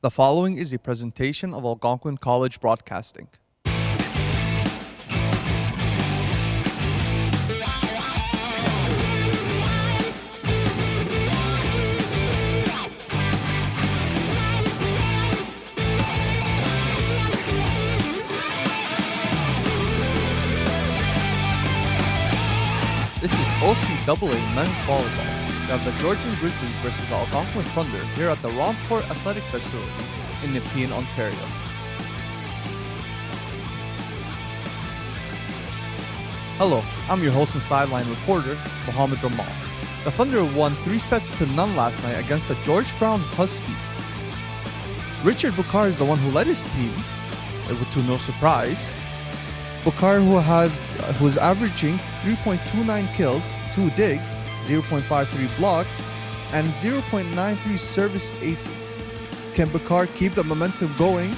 The following is a presentation of Algonquin College Broadcasting. This is OCAA Men's Volleyball. We have the Georgian Grizzlies versus the Algonquin Thunder here at the Romport Athletic Facility in Nepean, Ontario. Hello, I'm your host and sideline reporter, Mohammed Ramal. The Thunder won 3-0 last night against the George Brown Huskies. Richard Bucar is the one who led his team, to no surprise. Bucar, who is averaging 3.29 kills, 2 digs, 0.53 blocks, and 0.93 service aces. Can Bucar keep the momentum going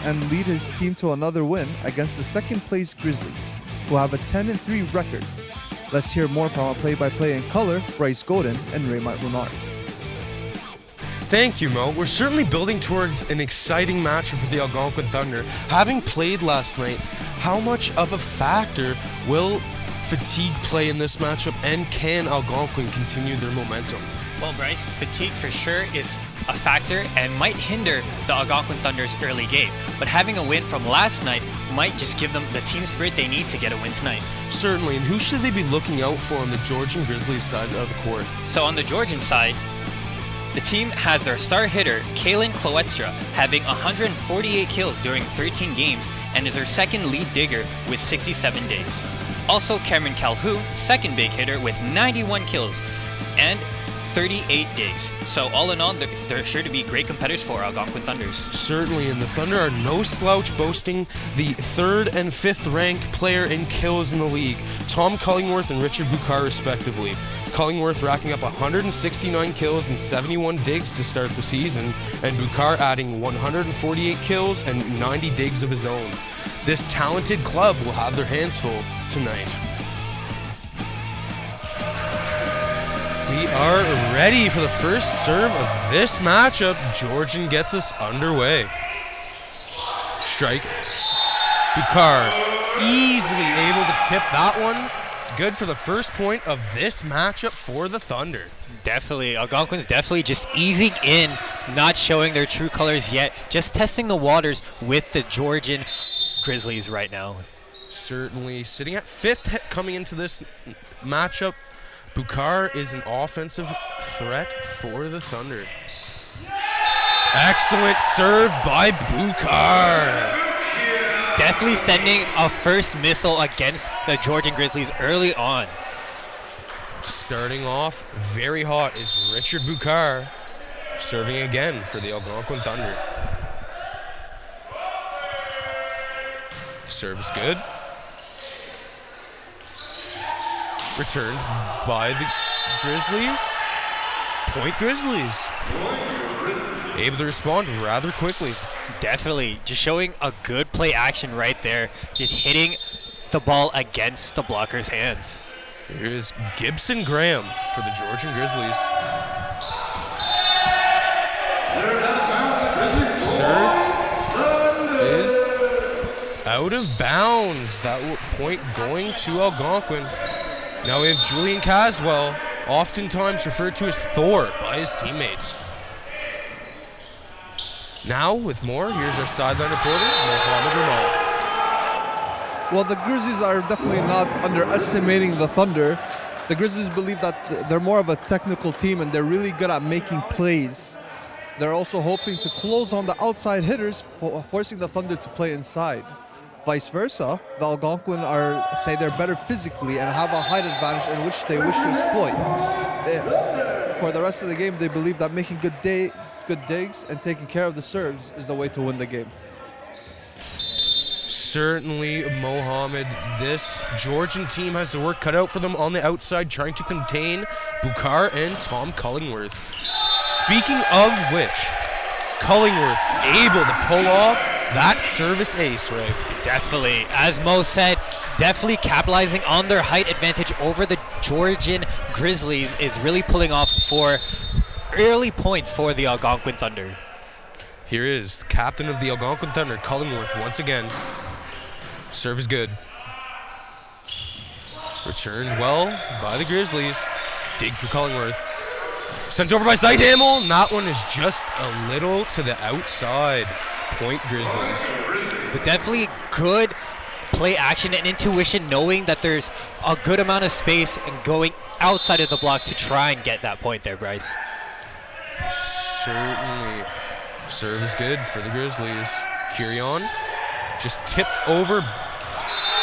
and lead his team to another win against the second-place Grizzlies, who have a 10-3 record? Let's hear more from our play-by-play in color, Bryce Godin and Raymond Renard. Thank you, Mo. We're certainly building towards an exciting matchup for the Algonquin Thunder. Having played last night, how much of a factor will fatigue play in this matchup, and can Algonquin continue their momentum? Well, Bryce, fatigue for sure is a factor and might hinder the Algonquin Thunder's early game. But having a win from last night might just give them the team spirit they need to get a win tonight. Certainly, and who should they be looking out for on the Georgian Grizzlies side of the court? So on the Georgian side, the team has their star hitter, Kaylin Kloetstra, having 148 kills during 13 games and is their second lead digger with 67 digs. Also, Cameron Calhoun, second big hitter with 91 kills and 38 digs. So all in all, they're sure to be great competitors for Algonquin Thunders. Certainly, and the Thunder are no slouch, boasting the 3rd and 5th ranked player in kills in the league, Tom Cullingworth and Richard Bucar respectively. Cullingworth racking up 169 kills and 71 digs to start the season, and Bucar adding 148 kills and 90 digs of his own. This talented club will have their hands full tonight. We are ready for the first serve of this matchup. Georgian gets us underway. Strike. Bucar easily able to tip that one. Good for the first point of this matchup for the Thunder. Definitely. Algonquin's definitely just easing in, not showing their true colors yet, just testing the waters with the Georgian Grizzlies right now. Certainly. Sitting at 5th coming into this matchup, Bucar is an offensive threat for the Thunder. Excellent serve by Bucar. Definitely sending a first missile against the Georgian Grizzlies early on. Starting off very hot is Richard Bucar, serving again for the Algonquin Thunder. Serves good. Returned by the Grizzlies. Point Grizzlies. Able to respond rather quickly. Definitely. Just showing a good play action right there. Just hitting the ball against the blocker's hands. Here is Gibson Graham for the Georgian Grizzlies. Serve is out of bounds. That point going to Algonquin. Now we have Julian Caswell, oftentimes referred to as Thor by his teammates. Now, with more, here's our sideline reporter, Mohammed Ramal. Well, the Grizzlies are definitely not underestimating the Thunder. The Grizzlies believe that they're more of a technical team and they're really good at making plays. They're also hoping to close on the outside hitters, forcing the Thunder to play inside. Vice versa, the Algonquin say they're better physically and have a height advantage in which they wish to exploit. For the rest of the game, they believe that making good digs and taking care of the serves is the way to win the game. Certainly, Mohammed, this Georgian team has the work cut out for them on the outside, trying to contain Bucar and Tom Cullingworth. Speaking of which, Cullingworth able to pull off that service ace, Ray. Definitely. As Mo said, definitely capitalizing on their height advantage over the Georgian Grizzlies is really pulling off for early points for the Algonquin Thunder. Here is the captain of the Algonquin Thunder, Cullingworth, once again. Serve is good. Returned well by the Grizzlies. Dig for Cullingworth. Sent over by Zeithamel, and that one is just a little to the outside. Point Grizzlies. But definitely good play action and intuition, knowing that there's a good amount of space and going outside of the block to try and get that point there, Bryce. Certainly. Serve is good for the Grizzlies. Kirion just tipped over.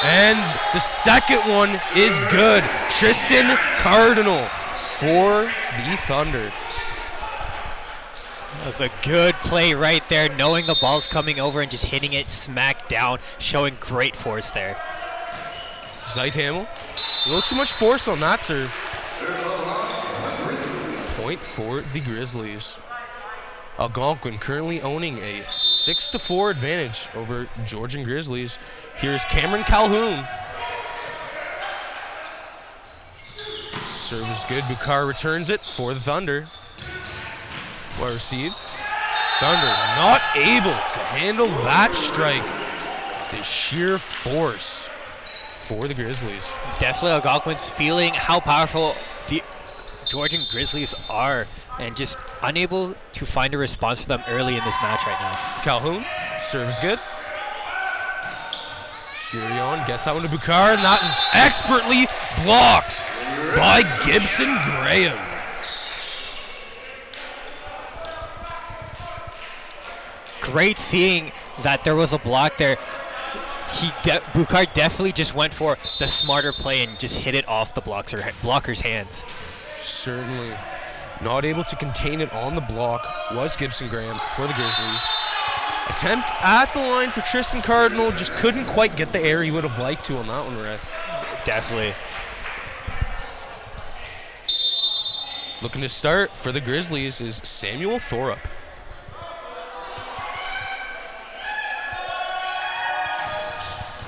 And the second one is good. Tristan Cardinal for the Thunder. That was a good play right there, knowing the ball's coming over and just hitting it smack down, showing great force there. Zeithamel, a little too much force on that serve. Point for the Grizzlies. Algonquin currently owning a 6-4 advantage over Georgian Grizzlies. Here's Cameron Calhoun. Serve is good. Bukar returns it for the Thunder. Well received. Thunder not able to handle that strike. The sheer force for the Grizzlies. Definitely Algonquin's feeling how powerful the Georgian Grizzlies are and just unable to find a response for them early in this match right now. Calhoun, serve is good. Kirion gets that one to Bukar, and that is expertly blocked by Gibson Graham. Great seeing that there was a block there. Bukar definitely just went for the smarter play and just hit it off the blocker's hands. Certainly. Not able to contain it on the block was Gibson Graham for the Grizzlies. Attempt at the line for Tristan Cardinal, just couldn't quite get the air he would have liked to on that one, Red. Definitely. Looking to start for the Grizzlies is Samuel Thorup.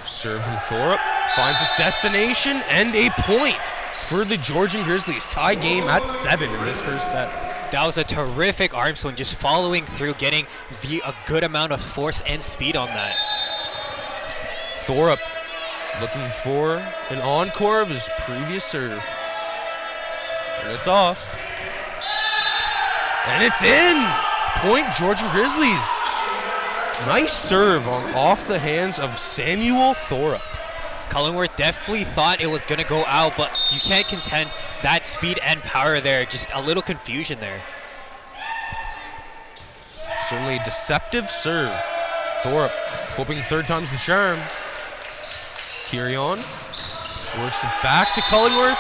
Serve from Thorup, finds his destination, and a point for the Georgian Grizzlies. Tie game at 7 in this first set. That was a terrific arm swing, just following through, getting a good amount of force and speed on that. Thorup looking for an encore of his previous serve. And it's off. And it's in! Point Georgian Grizzlies. Nice serve off the hands of Samuel Thorup. Cullingworth definitely thought it was going to go out, but you can't contend that speed and power there. Just a little confusion there. Certainly a deceptive serve. Thorup hoping third time's the charm. Kirion works it back to Cullingworth.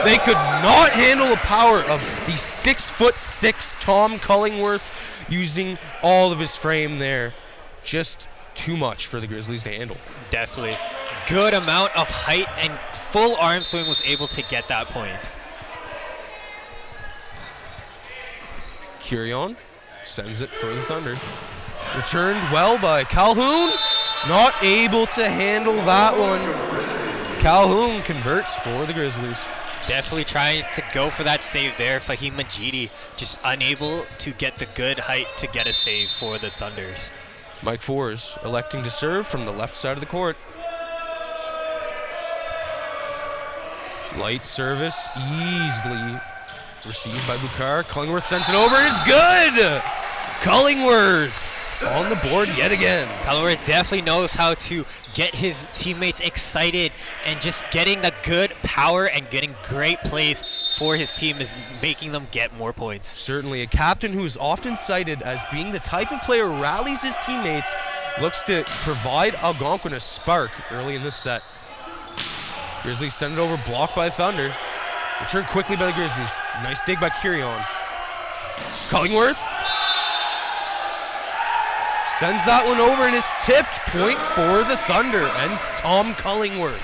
They could not handle the power of the 6'6" Tom Cullingworth, using all of his frame there. Just too much for the Grizzlies to handle. Definitely. Good amount of height and full arm swing was able to get that point. Kirion sends it for the Thunder. Returned well by Calhoun. Not able to handle that one. Calhoun converts for the Grizzlies. Definitely trying to go for that save there. Fahim Majidi just unable to get the good height to get a save for the Thunders. Mike Fours electing to serve from the left side of the court. Light service, easily received by Bukar. Cullingworth sends it over, and it's good! Cullingworth on the board yet again. Cullingworth definitely knows how to get his teammates excited, and just getting the good power and getting great plays for his team is making them get more points. Certainly a captain who is often cited as being the type of player who rallies his teammates, looks to provide Algonquin a spark early in this set. Grizzlies send it over, blocked by Thunder. Returned quickly by the Grizzlies. Nice dig by Kirion. Cullingworth sends that one over, and it's tipped. Point for the Thunder and Tom Cullingworth.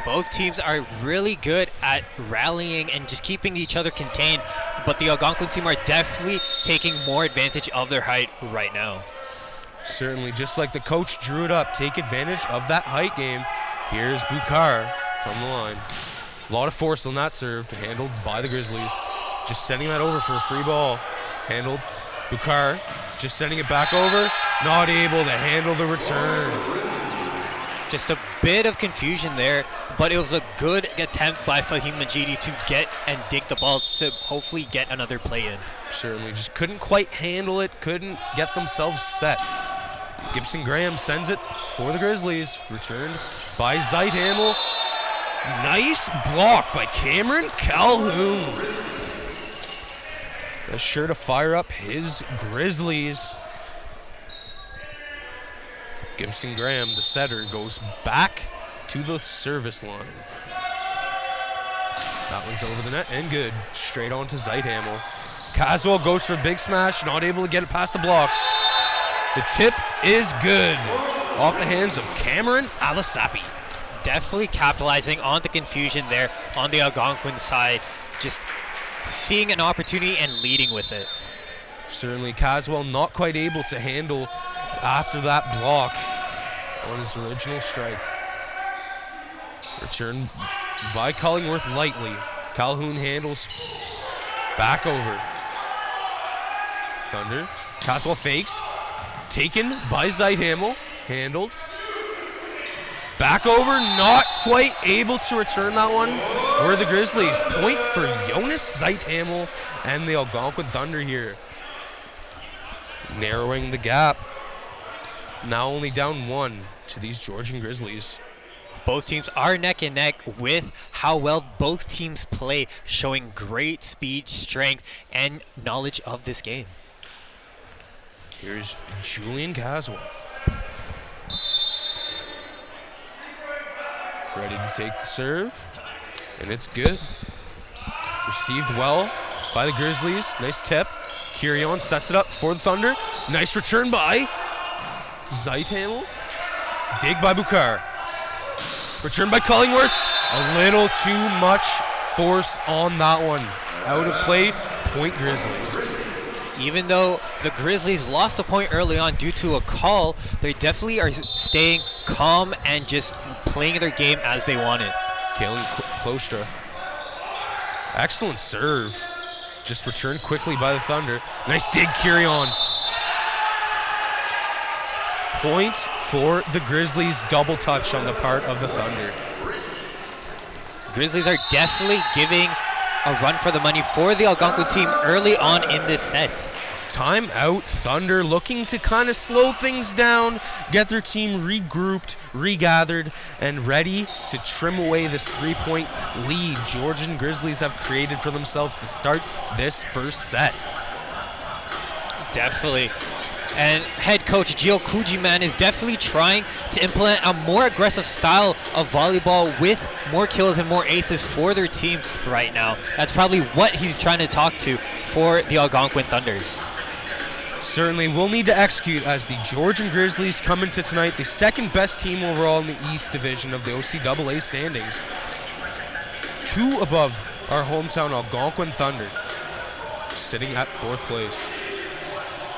Both teams are really good at rallying and just keeping each other contained, but the Algonquin team are definitely taking more advantage of their height right now. Certainly, just like the coach drew it up, take advantage of that height game. Here's Bukar from the line. A lot of force on that serve, handled by the Grizzlies. Just sending that over for a free ball. Handled Bukar just sending it back over, not able to handle the return. Just a bit of confusion there, but it was a good attempt by Fahim Majidi to get and dig the ball to hopefully get another play in. Certainly just couldn't quite handle it, couldn't get themselves set. Gibson Graham sends it for the Grizzlies. Returned by Zeithamel. Nice block by Cameron Calhoun. That's sure to fire up his Grizzlies. Gibson Graham, the setter, goes back to the service line. That one's over the net and good. Straight on to Zeithamel. Caswell goes for a big smash, not able to get it past the block. The tip is good. Off the hands of Cameron Alasapi. Definitely capitalizing on the confusion there on the Algonquin side. Just seeing an opportunity and leading with it. Certainly Caswell not quite able to handle after that block on his original strike. Return by Cullingworth lightly. Calhoun handles back over. Thunder. Caswell fakes. Taken by Zeithamel. Handled. Back over, not quite able to return that one. Or the Grizzlies. Point for Jonas Zeithamel and the Algonquin Thunder here. Narrowing the gap. Now only down one to these Georgian Grizzlies. Both teams are neck and neck with how well both teams play, showing great speed, strength, and knowledge of this game. Here's Julian Caswell. Ready to take the serve, and it's good. Received well by the Grizzlies. Nice tip. Kirion sets it up for the Thunder. Nice return by Zeithamel. Dig by Bukar. Return by Cullingworth. A little too much force on that one. Out of play, point Grizzlies. Even though the Grizzlies lost a point early on due to a call, they definitely are staying calm and just playing their game as they want it. Kalen Klostra. Excellent serve. Just returned quickly by the Thunder. Nice dig, Kirion. Point for the Grizzlies, double touch on the part of the Thunder. Grizzlies are definitely giving a run for the money for the Algonquin team early on in this set. Timeout. Thunder looking to kind of slow things down, get their team regrouped, regathered, and ready to trim away this 3-point lead Georgian Grizzlies have created for themselves to start this first set. Definitely. And head coach Gio Kujiman is definitely trying to implement a more aggressive style of volleyball with more kills and more aces for their team right now. That's probably what he's trying to talk to for the Algonquin Thunders. Certainly will need to execute as the Georgian Grizzlies come into tonight, the second best team overall in the East Division of the OCAA standings. 2 above our hometown Algonquin Thunder, sitting at 4th place.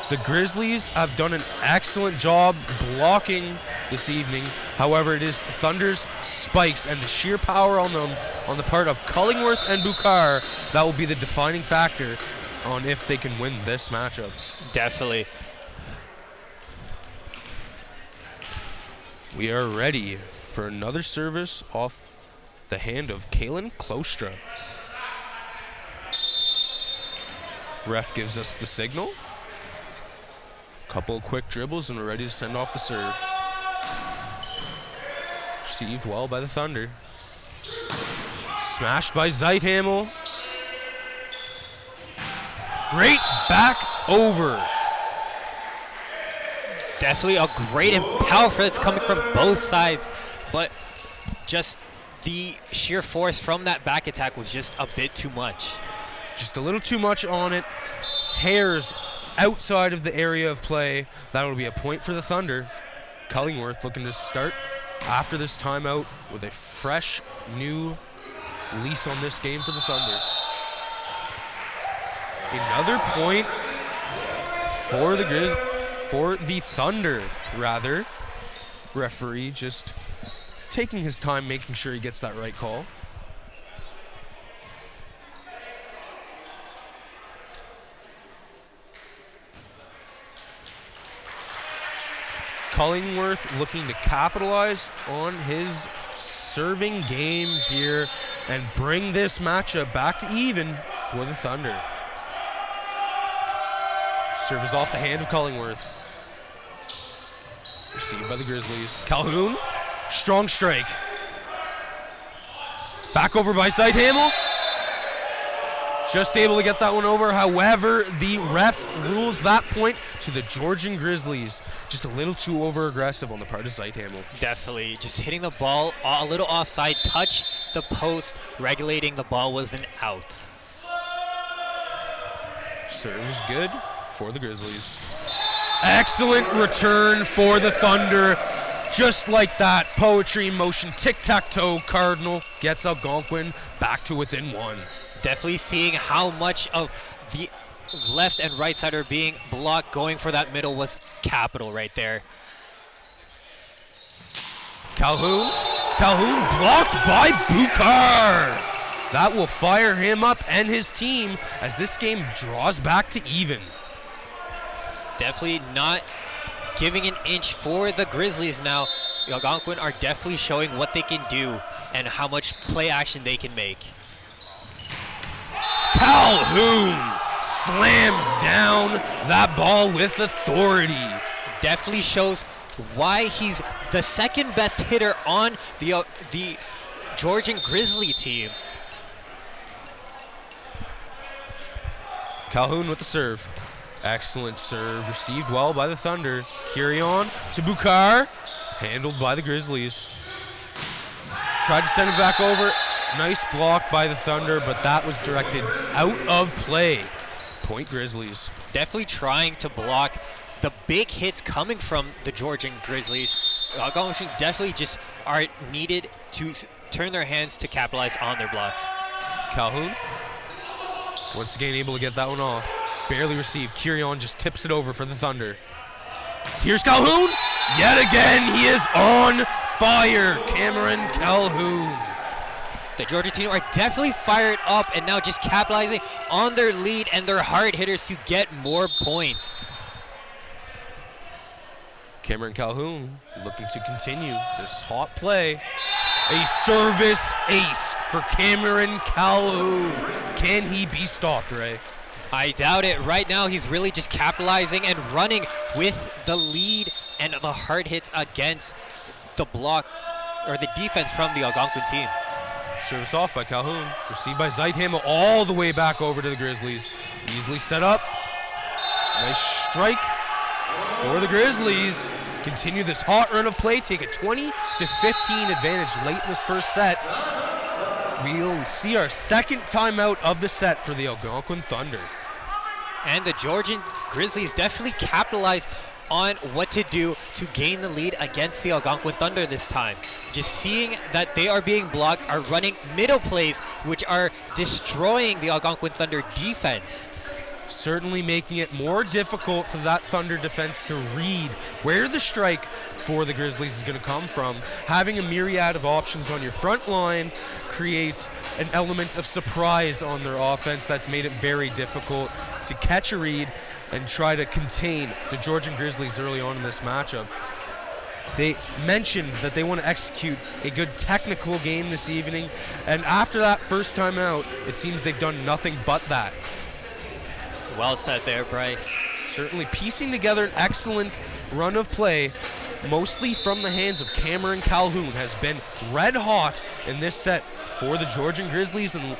The Grizzlies have done an excellent job blocking this evening. However, it is Thunder's spikes and the sheer power on them on the part of Cullingworth and Bukar that will be the defining factor on if they can win this matchup. Definitely. We are ready for another service off the hand of Kalen Klostra. Ref gives us the signal. Couple quick dribbles and we're ready to send off the serve. Received well by the Thunder. Smashed by Zeithamel. Right back over. Definitely a great and powerful that's coming from both sides, but just the sheer force from that back attack was just a bit too much. Just a little too much on it. Hairs outside of the area of play. That will be a point for the Thunder. Cullingworth looking to start after this timeout with a fresh new lease on this game for the Thunder. Another point for the Thunder, rather. Referee just taking his time, making sure he gets that right call. Cullingworth looking to capitalize on his serving game here and bring this matchup back to even for the Thunder. Serve is off the hand of Cullingworth. Received by the Grizzlies. Calhoun, strong strike. Back over by Seidhamel. Just able to get that one over. However, the ref rules that point to the Georgian Grizzlies. Just a little too over-aggressive on the part of Seidhamel. Definitely. Just hitting the ball a little offside, touch the post, regulating the ball was an out. Serve is good for the Grizzlies. Excellent return for the Thunder. Just like that, poetry in motion, tic-tac-toe. Cardinal gets Algonquin back to within one. Definitely seeing how much of the left and right side are being blocked. Going for that middle was capital right there. Calhoun blocked by Bukar. That will fire him up and his team as this game draws back to even. Definitely not giving an inch for the Grizzlies now. The Algonquin are definitely showing what they can do and how much play action they can make. Calhoun slams down that ball with authority. Definitely shows why he's the second best hitter on the Georgian Grizzly team. Calhoun with the serve. Excellent serve, received well by the Thunder. Kirion to Bukar, handled by the Grizzlies. Tried to send it back over. Nice block by the Thunder, but that was directed out of play. Point Grizzlies. Definitely trying to block the big hits coming from the Georgian Grizzlies. Algonquin definitely just are needed to turn their hands to capitalize on their blocks. Calhoun, once again able to get that one off. Barely received. Kirion just tips it over for the Thunder. Here's Calhoun. Yet again, he is on fire. Cameron Calhoun. The Georgia team are definitely fired up and now just capitalizing on their lead and their hard hitters to get more points. Cameron Calhoun looking to continue this hot play. A service ace for Cameron Calhoun. Can he be stopped, Ray? I doubt it. Right now, he's really just capitalizing and running with the lead and the hard hits against the block or the defense from the Algonquin team. Service off by Calhoun. Received by Zeithhamel all the way back over to the Grizzlies. Easily set up. Nice strike for the Grizzlies. Continue this hot run of play. Take a 20-15 advantage late in this first set. We'll see our second timeout of the set for the Algonquin Thunder. And the Georgian Grizzlies definitely capitalize on what to do to gain the lead against the Algonquin Thunder this time. Just seeing that they are being blocked, are running middle plays, which are destroying the Algonquin Thunder defense. Certainly making it more difficult for that Thunder defense to read where the strike for the Grizzlies is going to come from. Having a myriad of options on your front line creates an element of surprise on their offense that's made it very difficult to catch a read and try to contain the Georgian Grizzlies early on in this matchup. They mentioned that they want to execute a good technical game this evening, and after that first time out, it seems they've done nothing but that. Well said there, Bryce. Certainly piecing together an excellent run of play, mostly from the hands of Cameron Calhoun, has been red hot in this set for the Georgian Grizzlies and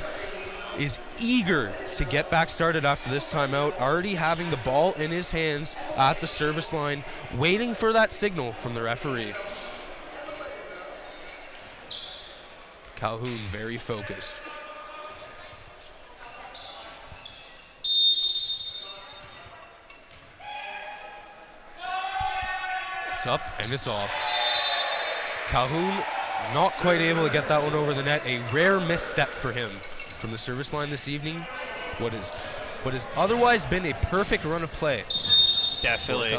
is eager to get back started after this timeout, already having the ball in his hands at the service line, waiting for that signal from the referee. Calhoun very focused. It's up and it's off. Calhoun not quite able to get that one over the net. A rare misstep for him from the service line this evening. What has otherwise been a perfect run of play. Definitely.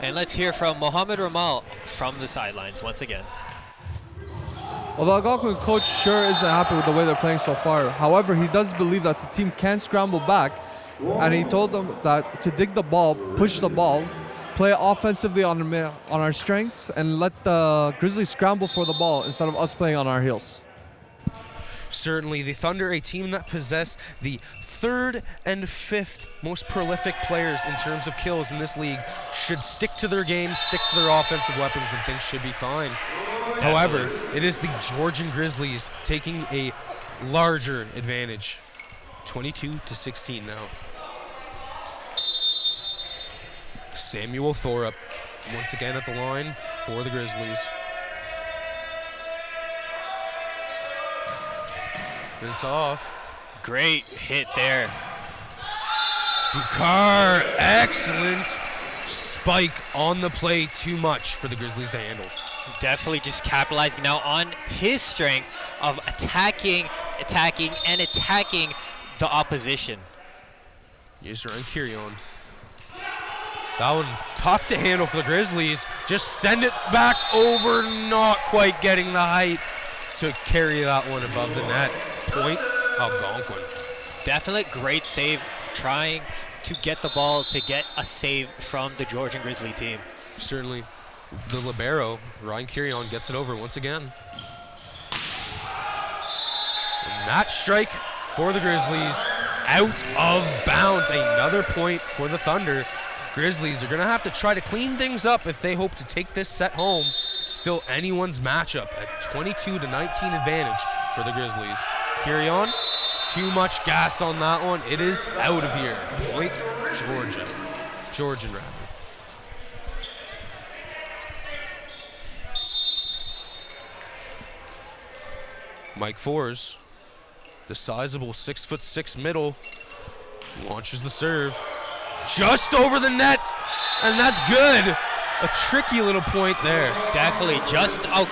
And let's hear from Mohamed Ramal from the sidelines once again. Well, the Algonquin coach sure isn't happy with the way they're playing so far. However, he does believe that the team can scramble back, and he told them that to dig the ball, push the ball, play offensively on our strengths and let the Grizzlies scramble for the ball instead of us playing on our heels. Certainly, the Thunder, a team that possess the 3rd and 5th most prolific players in terms of kills in this league, should stick to their game, stick to their offensive weapons, and things should be fine. Definitely. However, it is the Georgian Grizzlies taking a larger advantage. 22-16 now. Samuel Thorup once again at the line for the Grizzlies. It's off. Great hit there. Bukar, excellent spike on the play. Too much for the Grizzlies to handle. Definitely just capitalizing now on his strength of attacking the opposition. Yes, run Kirion. That one tough to handle for the Grizzlies. Just send it back over, not quite getting the height to carry that one above the net. Point Algonquin. Definitely great save, trying to get the ball to get a save from the Georgian Grizzly team. Certainly the libero, Ryan Kirion, gets it over once again. And that strike for the Grizzlies, out of bounds. Another point for the Thunder. Grizzlies are going to have to try to clean things up if they hope to take this set home. Still anyone's matchup at 22-19 advantage for the Grizzlies. Kirion, too much gas on that one. It is out of here. Point Georgian rather. Mike Fours, the sizable 6'6" middle, launches the serve. Just over the net, and that's good. A tricky little point there. Definitely just a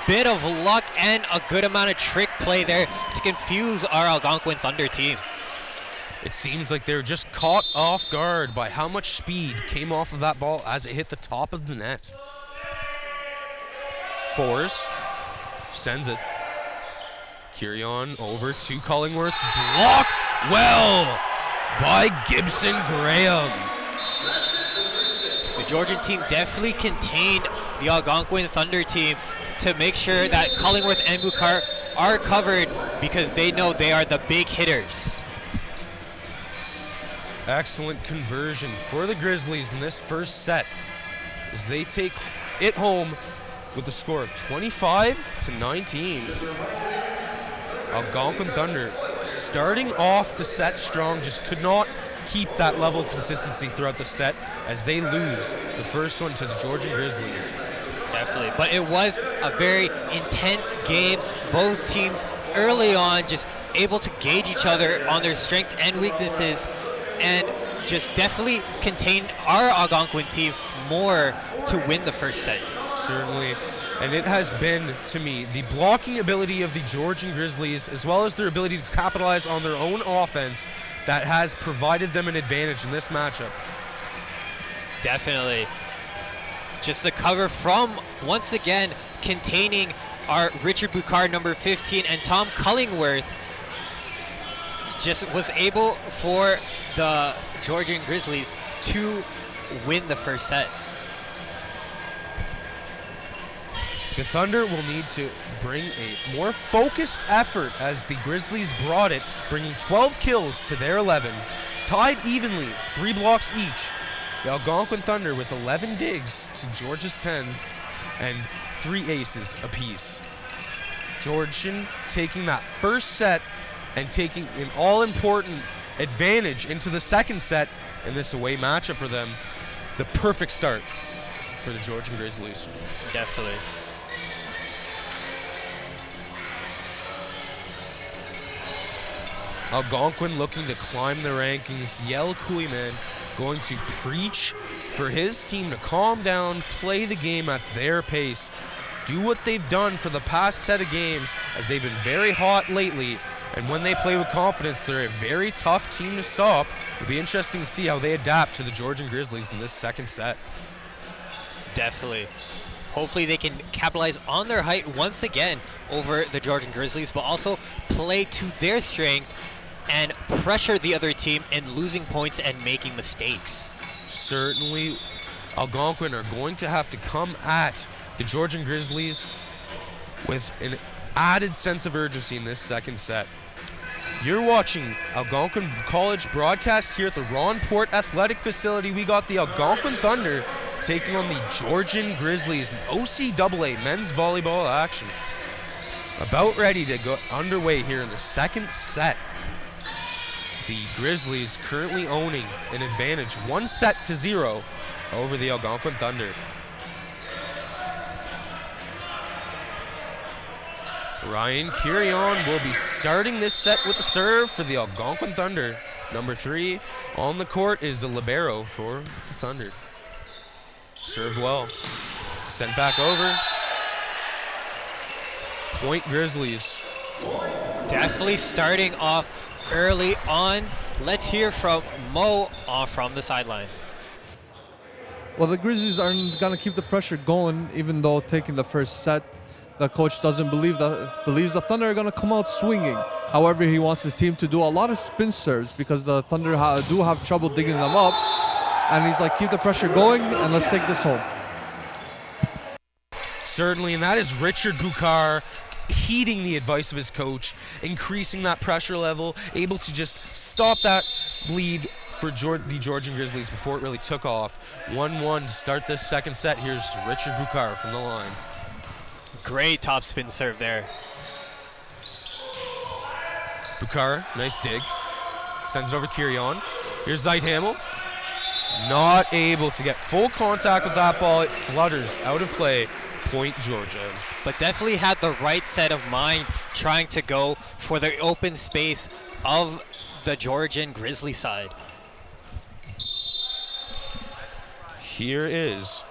bit of luck and a good amount of trick play there to confuse our Algonquin Thunder team. It seems like they're just caught off guard by how much speed came off of that ball as it hit the top of the net. Fours sends it. Kirion over to Collingworth. Blocked well by Gibson Graham. The Georgian team definitely contained the Algonquin Thunder team to make sure that Collingworth and Bukar are covered because they know they are the big hitters. Excellent conversion for the Grizzlies in this first set as they take it home with a score of 25-19. Algonquin Thunder starting off the set strong, just could not keep that level of consistency throughout the set as they lose the first one to the Georgian Grizzlies. Definitely, but it was a very intense game. Both teams early on just able to gauge each other on their strengths and weaknesses and just definitely contained our Algonquin team more to win the first set. Certainly, and it has been, to me, the blocking ability of the Georgian Grizzlies as well as their ability to capitalize on their own offense that has provided them an advantage in this matchup. Definitely. Just the cover from, once again, containing our Richard Bukar, number 15, and Tom Cullingworth just was able for the Georgian Grizzlies to win the first set. The Thunder will need to bring a more focused effort as the Grizzlies brought it, bringing 12 kills to their 11, tied evenly, 3 blocks each. The Algonquin Thunder with 11 digs to Georgia's 10 and 3 aces apiece. Georgian taking that first set and taking an all-important advantage into the second set in this away matchup for them. The perfect start for the Georgian Grizzlies. Definitely. Algonquin looking to climb the rankings. Yel Kuiman going to preach for his team to calm down, play the game at their pace, do what they've done for the past set of games as they've been very hot lately, and when they play with confidence, they're a very tough team to stop. It'll be interesting to see how they adapt to the Georgian Grizzlies in this second set. Definitely. Hopefully they can capitalize on their height once again over the Georgian Grizzlies, but also play to their strengths and pressure the other team in losing points and making mistakes. Certainly Algonquin are going to have to come at the Georgian Grizzlies with an added sense of urgency in this second set. You're watching Algonquin College broadcast here at the Ron Port Athletic Facility. We got the Algonquin Thunder taking on the Georgian Grizzlies in OCAA men's volleyball action. About ready to go underway here in the second set. The Grizzlies currently owning an advantage 1-0 over the Algonquin Thunder. Ryan Kirion will be starting this set with a serve for the Algonquin Thunder. Number 3 on the court is a libero for the Thunder. Served well. Sent back over. Point Grizzlies. Definitely starting off early on. Let's hear from Mo from the sideline. Well, the Grizzlies are going to keep the pressure going, even though taking the first set, the coach doesn't believes the Thunder are going to come out swinging. However, he wants his team to do a lot of spin serves because the Thunder do have trouble digging them up. And he's like, keep the pressure going and let's take this home. Certainly, and that is Richard Bukar heeding the advice of his coach, increasing that pressure level, able to just stop that lead for the Georgian Grizzlies before it really took off. 1-1 to start this second set. Here's Richard Bukar from the line. Great top spin serve there. Bukar, nice dig. Sends it over Kirion. Here's Zeithamel. Not able to get full contact with that ball. It flutters out of play. Point Georgia. But definitely had the right set of mind trying to go for the open space of the Georgian Grizzly side. Here is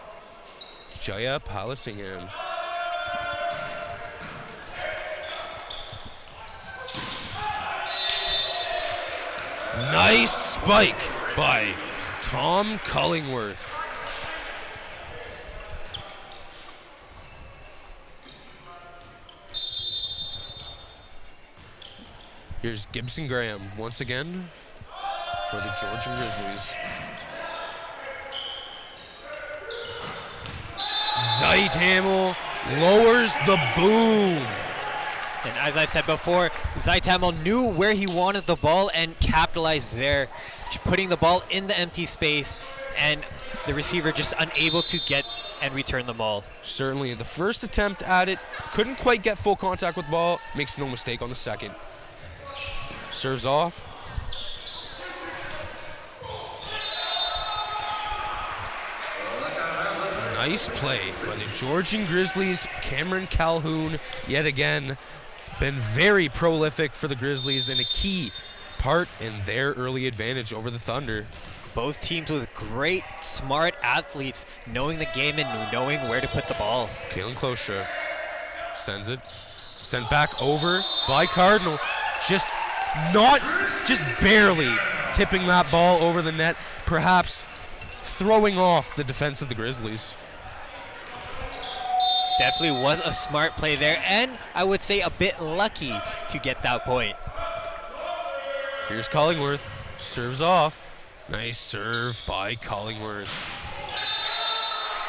Jaya Palasingham. Nice spike by Tom Cullingworth. Here's Gibson Graham once again for the Georgian Grizzlies. Zeithamel lowers the boom. And as I said before, Zeithamel knew where he wanted the ball and capitalized there, putting the ball in the empty space, and the receiver just unable to get and return the ball. Certainly, the first attempt at it, couldn't quite get full contact with the ball, makes no mistake on the second. Serves off. Nice play by the Georgian Grizzlies. Cameron Calhoun, yet again, been very prolific for the Grizzlies and a key part in their early advantage over the Thunder. Both teams with great, smart athletes, knowing the game and knowing where to put the ball. Kalen Klostra sends it. Sent back over by Cardinal. Just barely tipping that ball over the net, perhaps throwing off the defense of the Grizzlies. Definitely was a smart play there, and I would say a bit lucky to get that point. Here's Collingworth, serves off. Nice serve by Collingworth.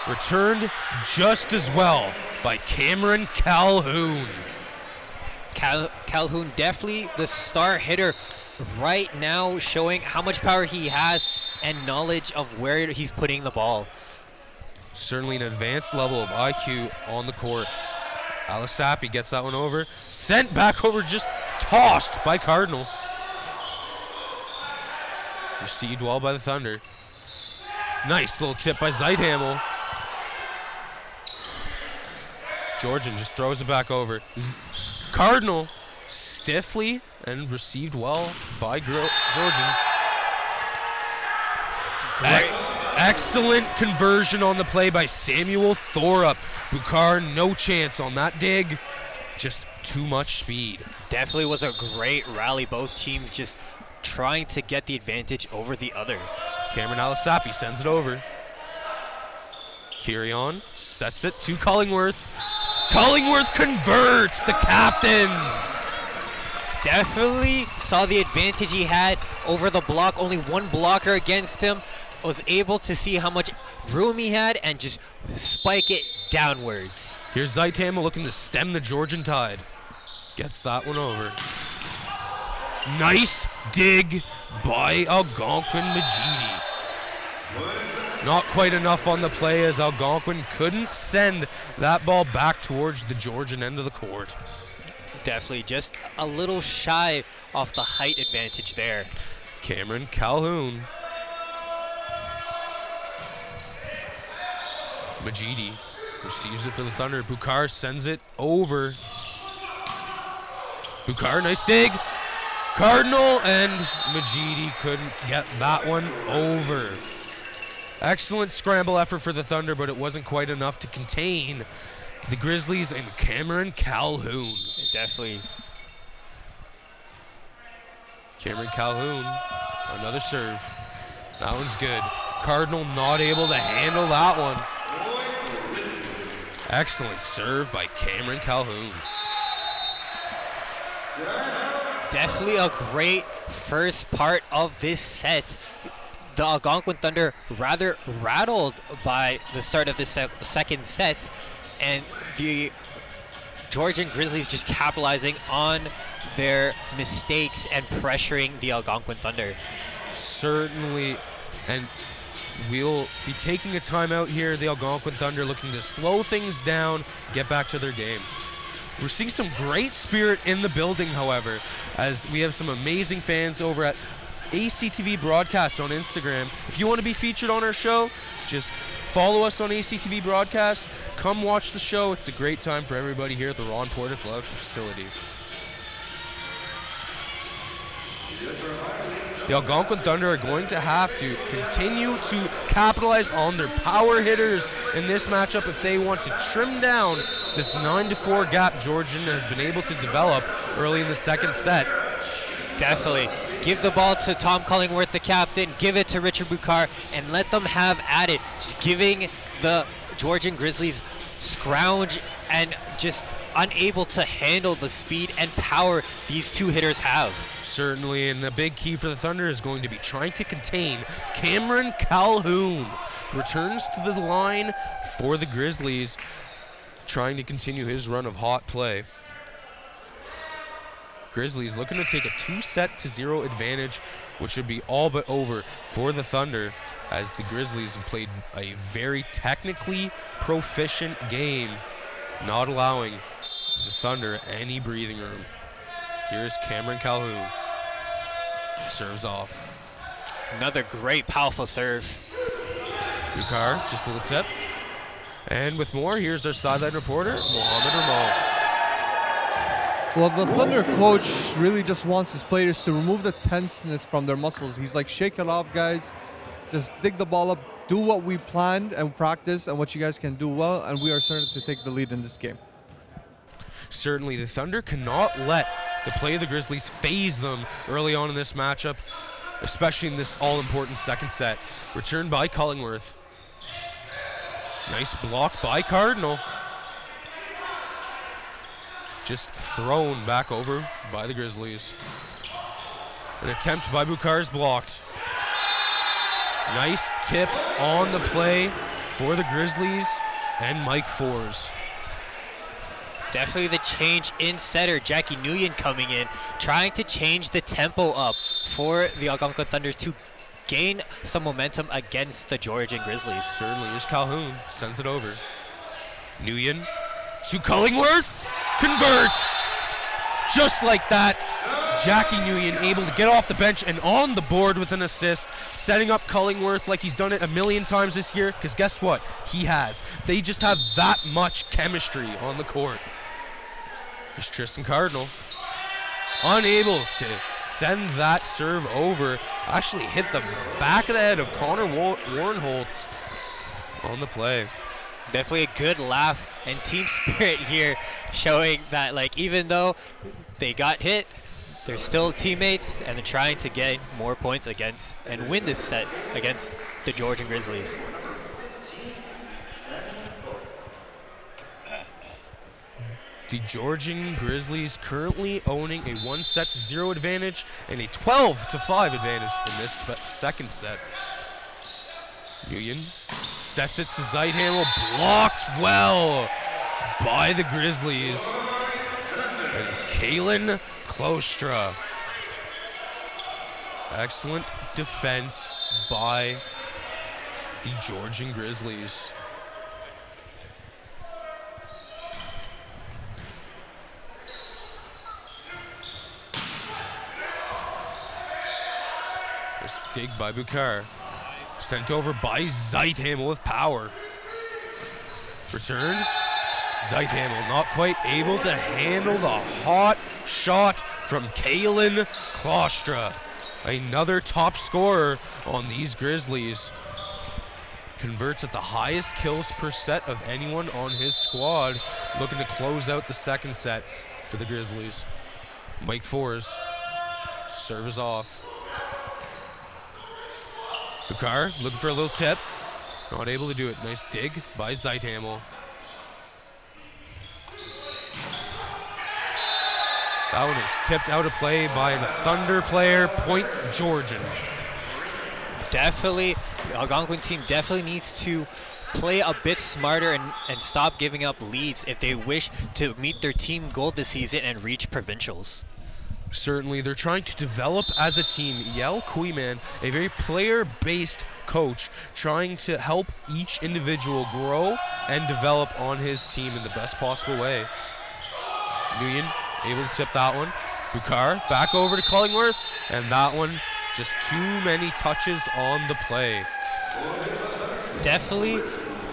Returned just as well by Cameron Calhoun. Calhoun definitely the star hitter right now, showing how much power he has and knowledge of where he's putting the ball. Certainly an advanced level of IQ on the court. Alisapi gets that one over. Sent back over, just tossed by Cardinal. Received well by the Thunder. Nice little tip by Zeithamel. Georgian just throws it back over. Cardinal stiffly and received well by Georgian. Excellent conversion on the play by Samuel Thorup. Bukar, no chance on that dig. Just too much speed. Definitely was a great rally. Both teams just trying to get the advantage over the other. Cameron Alisapi sends it over. Kirion sets it to Collingworth. Collingworth converts, the captain. Definitely saw the advantage he had over the block. Only one blocker against him. Was able to see how much room he had and just spike it downwards. Here's Zaitama looking to stem the Georgian tide. Gets that one over. Nice dig by Algonquin Majidi. Not quite enough on the play as Algonquin couldn't send that ball back towards the Georgian end of the court. Definitely just a little shy off the height advantage there. Cameron Calhoun. Majidi receives it for the Thunder. Bukar sends it over. Bukar, nice dig. Cardinal, and Majidi couldn't get that one over. Excellent scramble effort for the Thunder, but it wasn't quite enough to contain the Grizzlies and Cameron Calhoun. Definitely. Cameron Calhoun, another serve. That one's good. Cardinal not able to handle that one. Excellent serve by Cameron Calhoun. Definitely a great first part of this set. The Algonquin Thunder rather rattled by the start of the second set, and the Georgian Grizzlies just capitalizing on their mistakes and pressuring the Algonquin Thunder. Certainly, and we'll be taking a timeout here. The Algonquin Thunder looking to slow things down, get back to their game. We're seeing some great spirit in the building, however, as we have some amazing fans over at ACTV Broadcast on Instagram. If you want to be featured on our show, just follow us on ACTV Broadcast. Come watch the show. It's a great time for everybody here at the Ron Porter Lounge facility. The Algonquin Thunder are going to have to continue to capitalize on their power hitters in this matchup if they want to trim down this 9-4 gap Georgian has been able to develop early in the second set. Definitely. Give the ball to Tom Cullingworth, the captain. Give it to Richard Bukar, and let them have at it. Just giving the Georgian Grizzlies scrounge and just unable to handle the speed and power these two hitters have. Certainly, and the big key for the Thunder is going to be trying to contain Cameron Calhoun. Returns to the line for the Grizzlies, trying to continue his run of hot play. Grizzlies looking to take a 2-0 advantage, which would be all but over for the Thunder, as the Grizzlies have played a very technically proficient game, not allowing the Thunder any breathing room. Here's Cameron Calhoun. Serves off. Another great, powerful serve. Bukar, just a little tip. And with more, here's our sideline reporter, Mohammed Ramal. Well, the Thunder coach really just wants his players to remove the tenseness from their muscles. He's like, shake it off, guys. Just dig the ball up. Do what we planned and practice and what you guys can do well, and we are certain to take the lead in this game. Certainly, the Thunder cannot let the play of the Grizzlies phase them early on in this matchup, especially in this all-important second set. Returned by Cullingworth. Nice block by Cardinal. Just thrown back over by the Grizzlies. An attempt by Bukar is blocked. Nice tip on the play for the Grizzlies and Mike Fours. Definitely the change in setter, Jackie Nguyen coming in, trying to change the tempo up for the Algonquin Thunder to gain some momentum against the Georgian Grizzlies. Certainly, here's Calhoun, sends it over. Nguyen to Cullingworth, converts. Just like that, Jackie Nguyen able to get off the bench and on the board with an assist, setting up Cullingworth like he's done it a million times this year, because guess what? He has. They just have that much chemistry on the court. Here's Tristan Cardinal. Unable to send that serve over. Actually hit the back of the head of Connor Warrenholtz on the play. Definitely a good laugh and team spirit here, showing that like even though they got hit, they're still teammates and they're trying to get more points against and win this set against the Georgian Grizzlies. The Georgian Grizzlies currently owning a 1-0 advantage and a 12-5 advantage in this second set. Nguyen Sets it to Zeithamel, blocked well by the Grizzlies. And Kalen Klostra. Excellent defense by the Georgian Grizzlies. This dig by Bukar. Sent over by Zeithamel with power. Return. Zeithamel not quite able to handle the hot shot from Kalen Klostra. Another top scorer on these Grizzlies. Converts at the highest kills per set of anyone on his squad. Looking to close out the second set for the Grizzlies. Mike Forrest. Serve is off. Bukar looking for a little tip. Not able to do it. Nice dig by Zeithamel. That one is tipped out of play by the Thunder player, point Georgian. Definitely, the Algonquin team definitely needs to play a bit smarter and stop giving up leads if they wish to meet their team goal this season and reach provincials. Certainly, they're trying to develop as a team. Yel Kuiman, a very player-based coach, trying to help each individual grow and develop on his team in the best possible way. Nguyen able to tip that one. Bukar back over to Cullingworth, and that one just too many touches on the play. Definitely,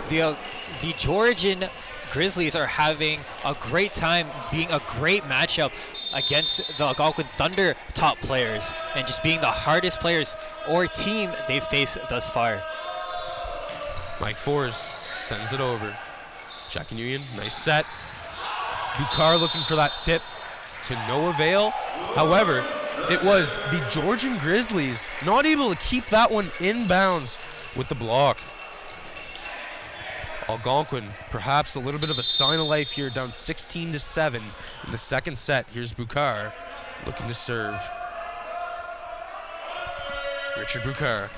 the Georgian Grizzlies are having a great time, being a great matchup against the Algonquin Thunder top players and just being the hardest players or team they've faced thus far. Mike Forrest sends it over. Jackie Nguyen, nice set. Bukar looking for that tip to no avail. However, it was the Georgian Grizzlies not able to keep that one in bounds with the block. Algonquin, perhaps a little bit of a sign of life here, down 16-7 in the second set. Here's Bukar looking to serve. Richard Bukar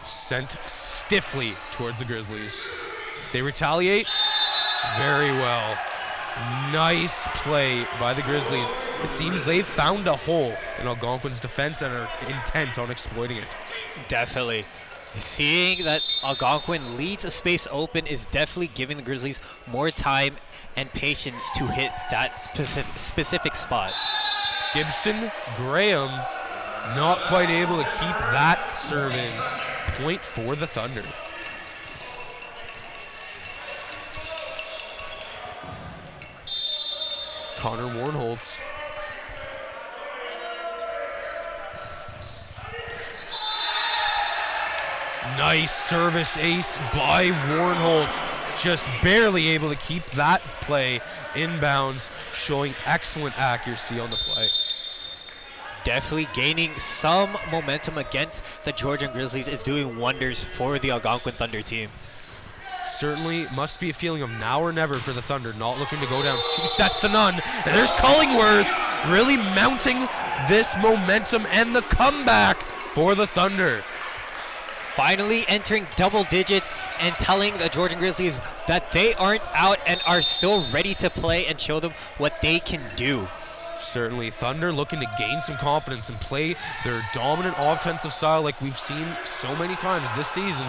sent stiffly towards the Grizzlies. They retaliate very well. Nice play by the Grizzlies. It seems they've found a hole in Algonquin's defense and are intent on exploiting it. Definitely. Seeing that Algonquin leads a space open is definitely giving the Grizzlies more time and patience to hit that specific spot. Gibson Graham not quite able to keep that serve in. Point for the Thunder. Connor Warnholtz. Nice service ace by Warnholtz. Just barely able to keep that play inbounds, showing excellent accuracy on the play. Definitely gaining some momentum against the Georgian Grizzlies is doing wonders for the Algonquin Thunder team. Certainly must be a feeling of now or never for the Thunder, not looking to go down 2-0. And there's Cullingworth really mounting this momentum and the comeback for the Thunder. Finally entering double digits and telling the Georgian Grizzlies that they aren't out and are still ready to play and show them what they can do. Certainly, Thunder looking to gain some confidence and play their dominant offensive style like we've seen so many times this season.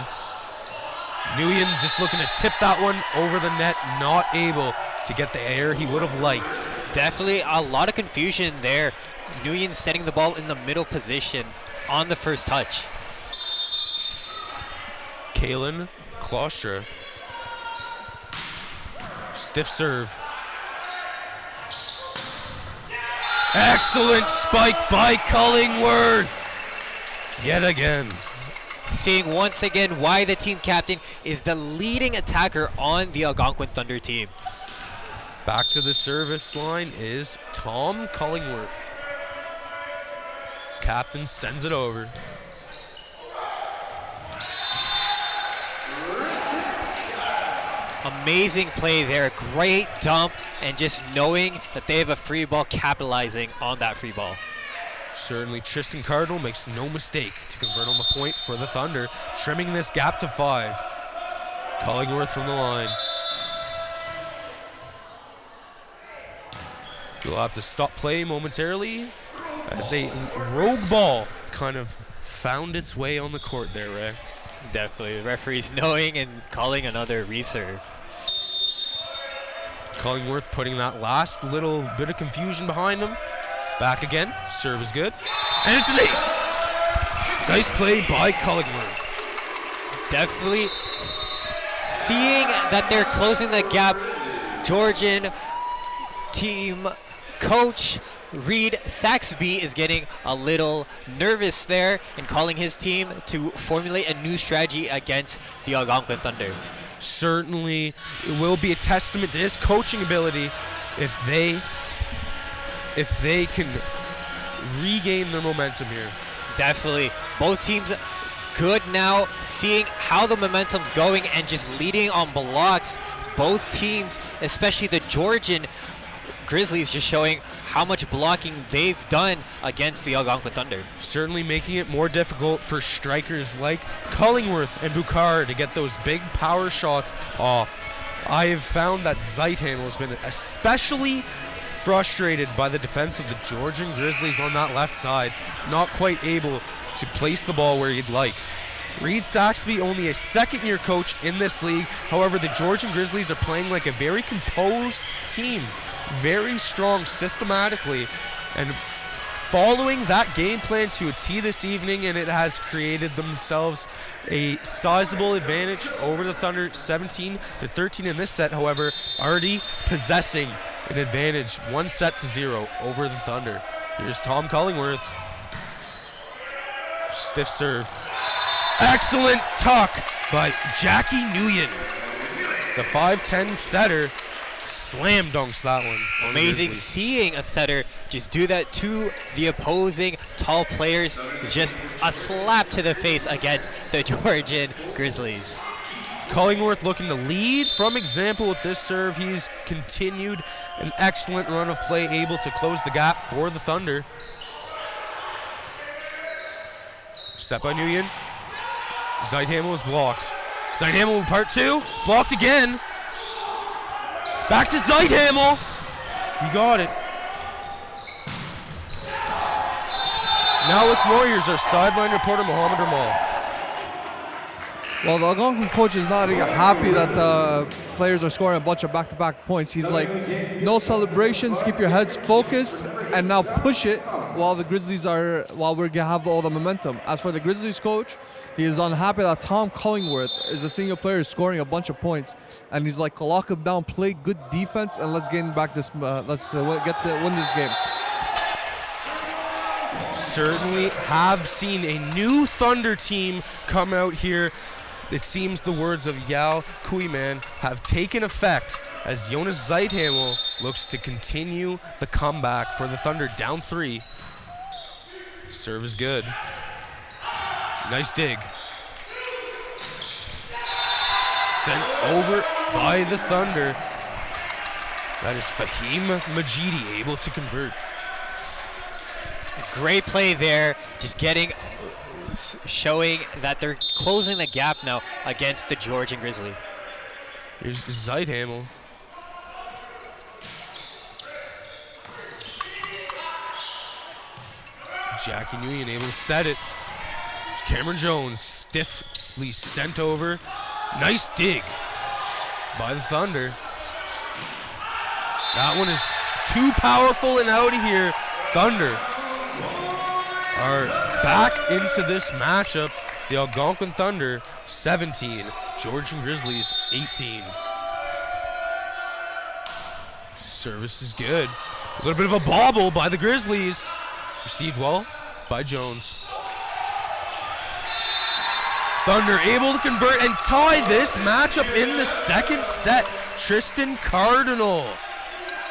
Nguyen just looking to tip that one over the net, not able to get the air he would have liked. Definitely a lot of confusion there. Nguyen setting the ball in the middle position on the first touch. Kalen Klostra. Stiff serve. Excellent spike by Cullingworth. Yet again. Seeing once again why the team captain is the leading attacker on the Algonquin Thunder team. Back to the service line is Tom Cullingworth. Captain sends it over. Amazing play there, great dump, and just knowing that they have a free ball, capitalizing on that free ball. Certainly Tristan Cardinal makes no mistake to convert on the point for the Thunder, trimming this gap to 5. Collingworth from the line. You'll have to stop play momentarily as a rogue ball kind of found its way on the court there, Ray. Definitely. The referees knowing and calling another reserve. Collingworth putting that last little bit of confusion behind them. Back again. Serve is good. And it's an ace. Nice play by Collingworth. Definitely seeing that they're closing the gap. Georgian team coach Reed Saxby is getting a little nervous there and calling his team to formulate a new strategy against the Algonquin Thunder. Certainly, it will be a testament to his coaching ability if they can regain their momentum here. Definitely. Both teams good now, seeing how the momentum's going and just leading on blocks. Both teams, especially the Georgian Grizzlies, just showing how much blocking they've done against the Algonquin Thunder. Certainly making it more difficult for strikers like Collingworth and Bukar to get those big power shots off. I have found that Zeithamel has been especially frustrated by the defense of the Georgian Grizzlies on that left side, not quite able to place the ball where he'd like. Reed Saxby, only a second-year coach in this league. However, the Georgian Grizzlies are playing like a very composed team, very strong systematically, and following that game plan to a T this evening, and it has created themselves a sizable advantage over the Thunder, 17-13 in this set. However, already possessing an advantage 1-0 over the Thunder. Here's Tom Collingworth. Stiff serve. Excellent tuck by Jackie Nguyen. The 5'10 setter slam dunks that one. Amazing seeing a setter just do that to the opposing tall players. Just a slap to the face against the Georgian Grizzlies. Collingworth looking to lead from example with this serve. He's continued an excellent run of play, able to close the gap for the Thunder. Set by Nguyen. Zeithamel is blocked. Zeithamel part two, blocked again. Back to Zeithamel. He got it. Now with Warriors, our sideline reporter Mohammed Ramal. Well, the Algonquin coach is not happy that the players are scoring a bunch of back-to-back points. He's like, no celebrations, keep your heads focused, and now push it while the Grizzlies while we have all the momentum. As for the Grizzlies coach, he is unhappy that Tom Collingworth is a single player scoring a bunch of points, and he's like, lock him down, play good defense, and let's gain back this. Win this game. Certainly have seen a new Thunder team come out here. It seems the words of Yao Kuiman have taken effect as Jonas Zeithamel looks to continue the comeback for the Thunder, down 3. Serve is good. Nice dig. Sent over by the Thunder. That is Fahim Majidi able to convert. Great play there, just showing that they're closing the gap now against the Georgian Grizzlies. Here's Zeithamel. Jackie Nguyen able to set it. Cameron Jones stiffly sent over. Nice dig by the Thunder. That one is too powerful and out of here. Thunder are back into this matchup. The Algonquin Thunder 17, Georgian Grizzlies 18. Service is good. A little bit of a bobble by the Grizzlies. Received well by Jones. Thunder able to convert and tie this matchup in the second set. Tristan Cardinal.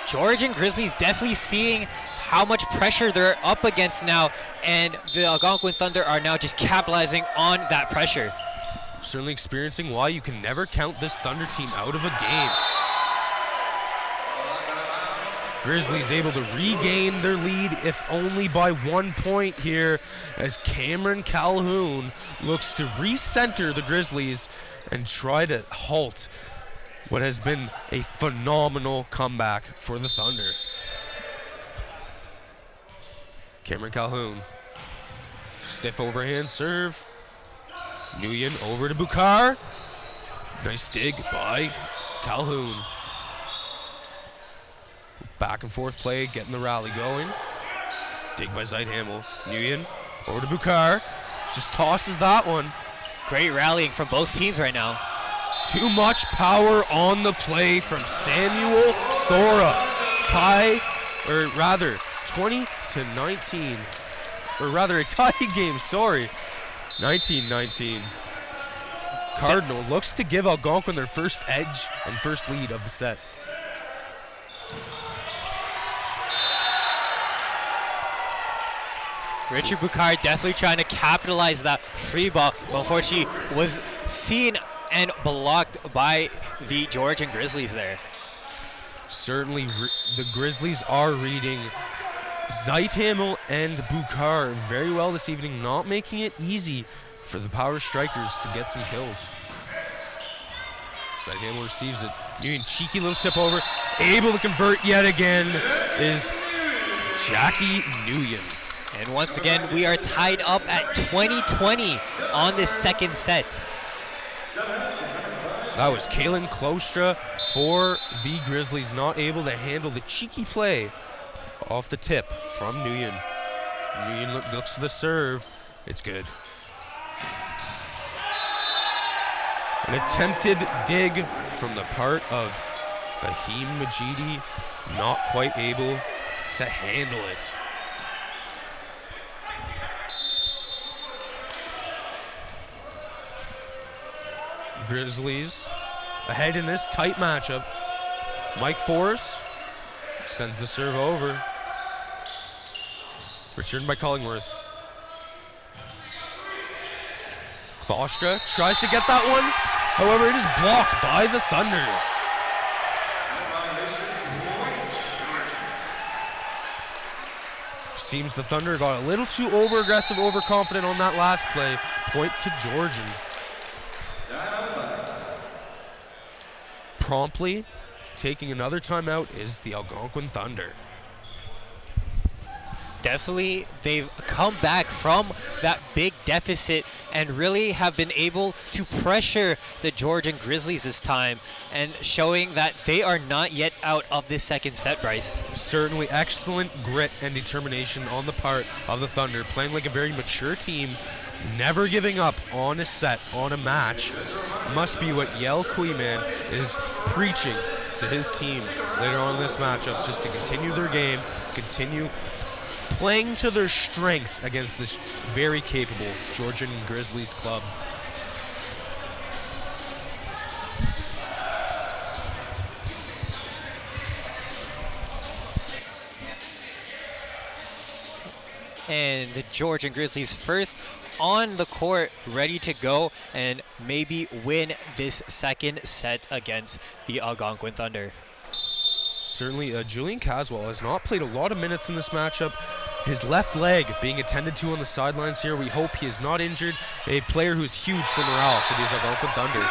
Georgian Grizzlies definitely seeing how much pressure they're up against now, and the Algonquin Thunder are now just capitalizing on that pressure. Certainly experiencing why you can never count this Thunder team out of a game. Grizzlies able to regain their lead, if only by 1 point here, as Cameron Calhoun looks to recenter the Grizzlies and try to halt what has been a phenomenal comeback for the Thunder. Cameron Calhoun, stiff overhand serve. Nguyen over to Bukar. Nice dig by Calhoun. Back and forth play, getting the rally going. Dig by Zeithamel. Nguyen over to Bukar. Just tosses that one. Great rallying from both teams right now. Too much power on the play from Samuel Thora. Tie, or rather, 20-19. Or rather, a tie game, sorry. 19-19. Cardinal looks to give Algonquin their first edge and first lead of the set. Richard Bukar definitely trying to capitalize that free ball, but unfortunately was seen and blocked by the Georgian Grizzlies there. Certainly the Grizzlies are reading Zeithamel and Bukar very well this evening, not making it easy for the power strikers to get some kills. Zeithamel receives it. Nguyen, cheeky little tip over. Able to convert yet again is Jackie Nguyen. And once again, we are tied up at 20-20 on this second set. That was Kalen Klostra for the Grizzlies, not able to handle the cheeky play off the tip from Nguyen. Nguyen looks for the serve. It's good. An attempted dig from the part of Fahim Majidi, not quite able to handle it. Grizzlies ahead in this tight matchup. Mike Forrest sends the serve over. Returned by Collingworth. Klostra tries to get that one. However, it is blocked by the Thunder. Seems the Thunder got a little too over-aggressive, overconfident on that last play. Point to Georgian. Promptly taking another timeout is the Algonquin Thunder. Definitely, they've come back from that big deficit and really have been able to pressure the Georgian Grizzlies this time, and showing that they are not yet out of this second set, Bryce. Certainly excellent grit and determination on the part of the Thunder, playing like a very mature team, never giving up on a set, on a match. Must be what Yale Kuiman is preaching to his team later on in this matchup, just to continue their game, continue playing to their strengths against this very capable Georgian Grizzlies club. And the Georgian Grizzlies first on the court, ready to go and maybe win this second set against the Algonquin Thunder. Certainly, Julian Caswell has not played a lot of minutes in this matchup. His left leg being attended to on the sidelines here. We hope he is not injured. A player who's huge for morale for these Algonquin Thunder.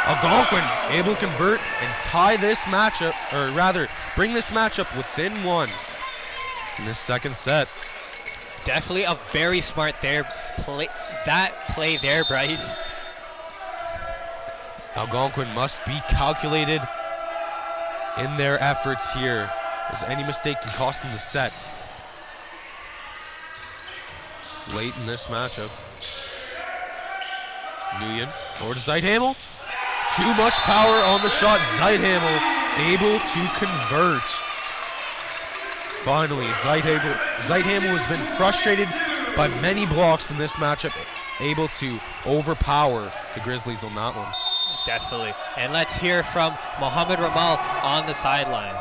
Algonquin able to convert and tie this matchup, or rather, bring this matchup within one in this second set. Definitely a very smart play there, Bryce. Algonquin must be calculated in their efforts here, as any mistake can cost them the set late in this matchup. Nguyen over to Zeithamel. Too much power on the shot. Zeithamel able to convert. Finally, Zeithamel has been frustrated by many blocks in this matchup, able to overpower the Grizzlies on that one. Definitely. And let's hear from Mohamed Ramal on the sideline.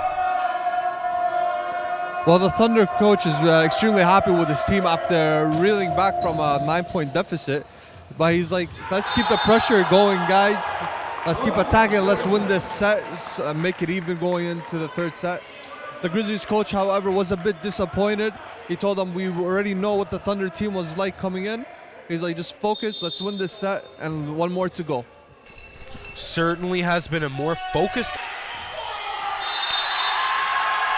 Well, the Thunder coach is extremely happy with his team after reeling back from a 9-point deficit. But he's like, let's keep the pressure going, guys. Let's keep attacking. Let's win this set, make it even going into the third set. The Grizzlies coach, however, was a bit disappointed. He told them we already know what the Thunder team was like coming in. He's like, just focus, let's win this set, and one more to go. certainly has been a more focused.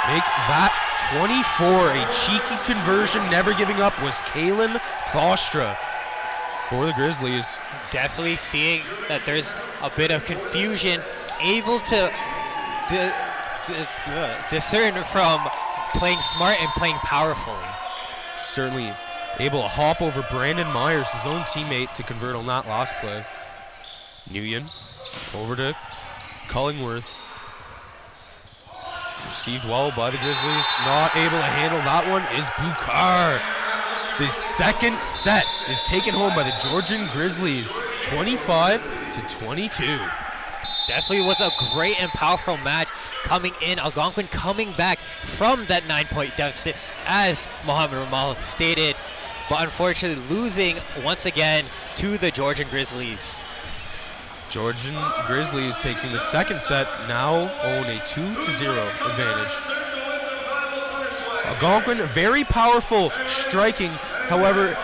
Make that 24, a cheeky conversion, never giving up, was Kalen Klostra for the Grizzlies. Definitely seeing that there's a bit of confusion, able to discern from playing smart and playing powerfully. Certainly able to hop over Brandon Myers, his own teammate, to convert on that last play. Nguyen over to Cullingworth. Received well by the Grizzlies. Not able to handle that one is Bukar. The second set is taken home by the Georgian Grizzlies, 25-22. Definitely was a great and powerful match coming in. Algonquin coming back from that 9-point deficit, as Mohammed Ramal stated, but unfortunately losing once again to the Georgian Grizzlies. Georgian Grizzlies taking the second set, now own a 2-0 advantage. Algonquin, very powerful striking, however,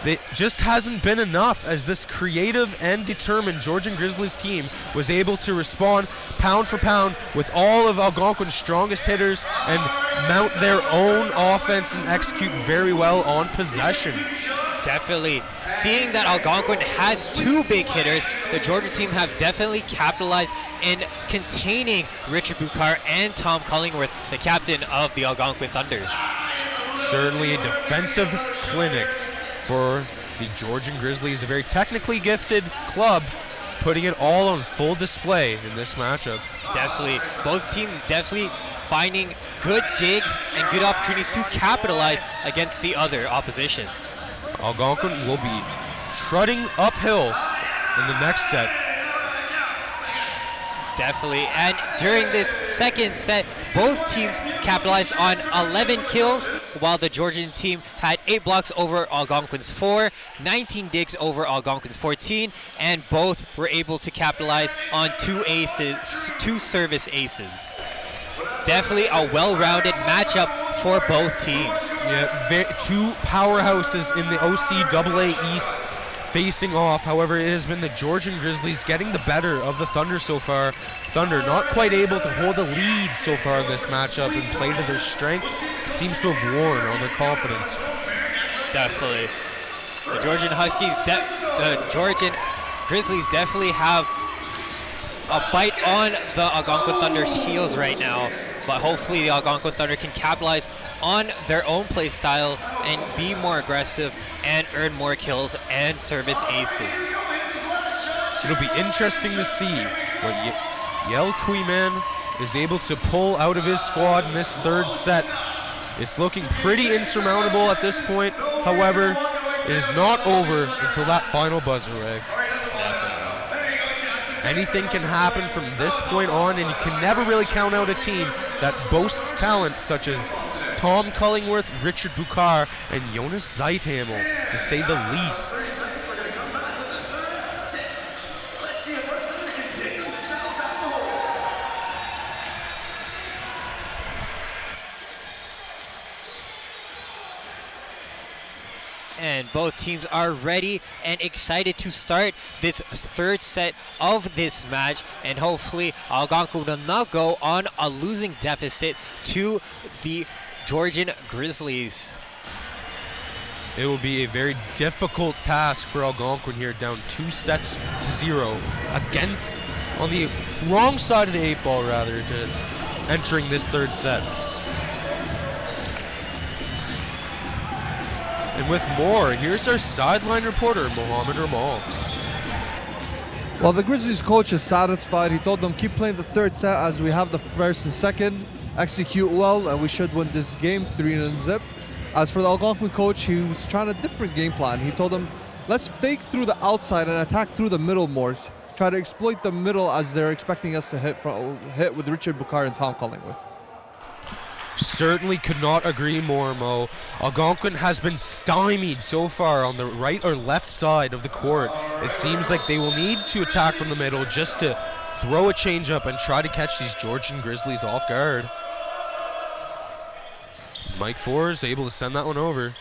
it just hasn't been enough, as this creative and determined Georgian Grizzlies team was able to respond pound for pound with all of Algonquin's strongest hitters and mount their own offense and execute very well on possession. Definitely. Seeing that Algonquin has two big hitters, the Georgian team have definitely capitalized in containing Richard Bukar and Tom Cullingworth, the captain of the Algonquin Thunder. Certainly a defensive clinic for the Georgian Grizzlies, a very technically gifted club, putting it all on full display in this matchup. Definitely. Both teams definitely finding good digs and good opportunities to capitalize against the other opposition. Algonquin will be trotting uphill in the next set. Definitely. And during this second set, both teams capitalized on 11 kills, while the Georgian team had 8 blocks over Algonquin's 4, 19 digs over Algonquin's 14, and both were able to capitalize on 2 service aces. Definitely a well-rounded matchup for both teams. Yeah, two powerhouses in the OCAA East facing off. However, it has been the Georgian Grizzlies getting the better of the Thunder so far. Thunder not quite able to hold a lead so far in this matchup and play to their strengths. Seems to have worn on their confidence. Definitely. The Georgian Grizzlies definitely have a bite on the Algonquin Thunder's heels right now, but hopefully the Algonquin Thunder can capitalize on their own play style and be more aggressive and earn more kills and service aces. It'll be interesting to see what Yel Kuiman is able to pull out of his squad in this third set. It's looking pretty insurmountable at this point. However, it is not over until that final buzzer, Ray. Anything can happen from this point on, and you can never really count out a team that boasts talent such as Tom Cullingworth, Richard Bukar, and Jonas Zeithamel, to say the least. And both teams are ready and excited to start this third set of this match, and hopefully Algonquin will not go on a losing deficit to the Georgian Grizzlies. It will be a very difficult task for Algonquin here, down 2-0 against, on the wrong side of the 8 ball rather, to entering this third set. And with more, here's our sideline reporter, Mohammed Ramal. Well, the Grizzlies coach is satisfied. He told them keep playing the third set as we have the first and second. Execute well, and we should win this game 3-0. As for the Algonquin coach, he was trying a different game plan. He told them, let's fake through the outside and attack through the middle more. Try to exploit the middle as they're expecting us to hit with Richard Bukar and Tom Cullingworth. Certainly could not agree more, Mo. Algonquin has been stymied so far on the right or left side of the court. It seems like they will need to attack from the middle just to throw a changeup and try to catch these Georgian Grizzlies off guard. Mike Four able to send that one over.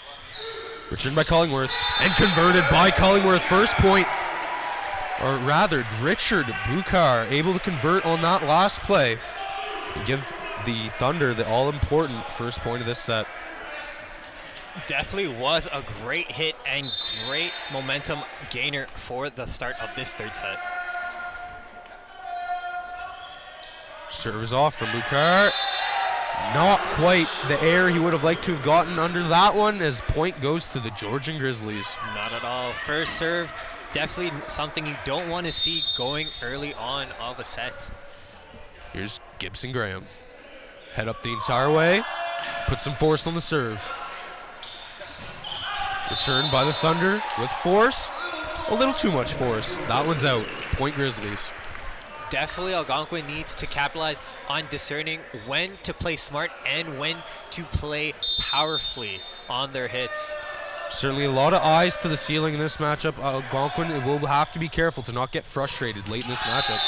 Returned by Cullingworth and converted by Cullingworth. First point or rather Richard Bukar, able to convert on that last play and give the Thunder the all-important first point of this set. Definitely was a great hit and great momentum gainer for the start of this third set. Serve is off from Bukar. Not quite the air he would have liked to have gotten under that one, as point goes to the Georgian Grizzlies. Not at all. First serve, definitely something you don't want to see going early on of a set. Here's Gibson Graham. Head up the entire way. Put some force on the serve. Returned by the Thunder with force. A little too much force. That one's out. Point Grizzlies. Definitely Algonquin needs to capitalize on discerning when to play smart and when to play powerfully on their hits. Certainly a lot of eyes to the ceiling in this matchup. Algonquin will have to be careful to not get frustrated late in this matchup.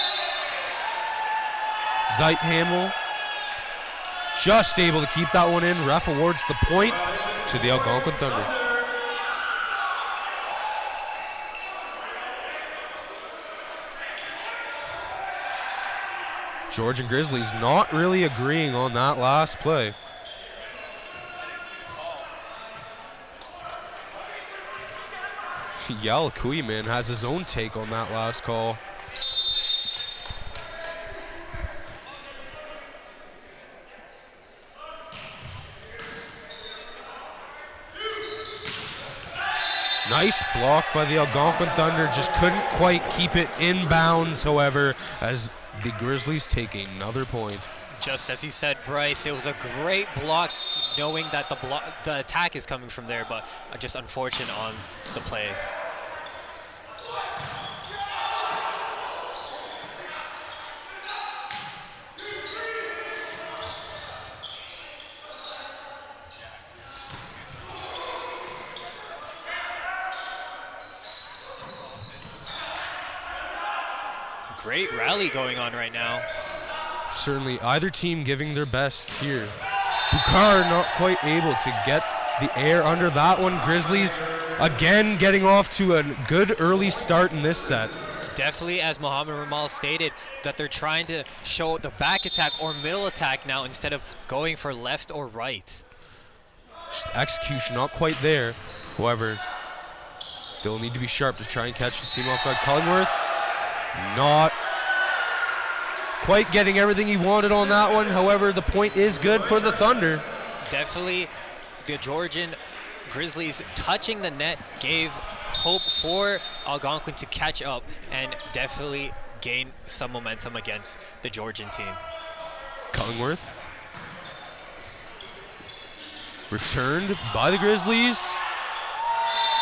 Zeithamel just able to keep that one in. Ref awards the point to the Algonquin Thunder. Georgian Grizzlies not really agreeing on that last play. Yal Kuyiman has his own take on that last call. Nice block by the Algonquin Thunder, just couldn't quite keep it in bounds, however, as the Grizzlies take another point. Just as you said, Bryce, it was a great block, knowing that the attack is coming from there, but just unfortunate on the play. Great rally going on right now. Certainly either team giving their best here. Bukar not quite able to get the air under that one. Grizzlies again getting off to a good early start in this set. Definitely, as Mohamed Ramal stated, that they're trying to show the back attack or middle attack now instead of going for left or right. Just execution not quite there. However, they'll need to be sharp to try and catch the team off guard. Cullingworth not quite getting everything he wanted on that one. However, the point is good for the Thunder. Definitely the Georgian Grizzlies touching the net gave hope for Algonquin to catch up and definitely gain some momentum against the Georgian team. Cullingworth. Returned by the Grizzlies.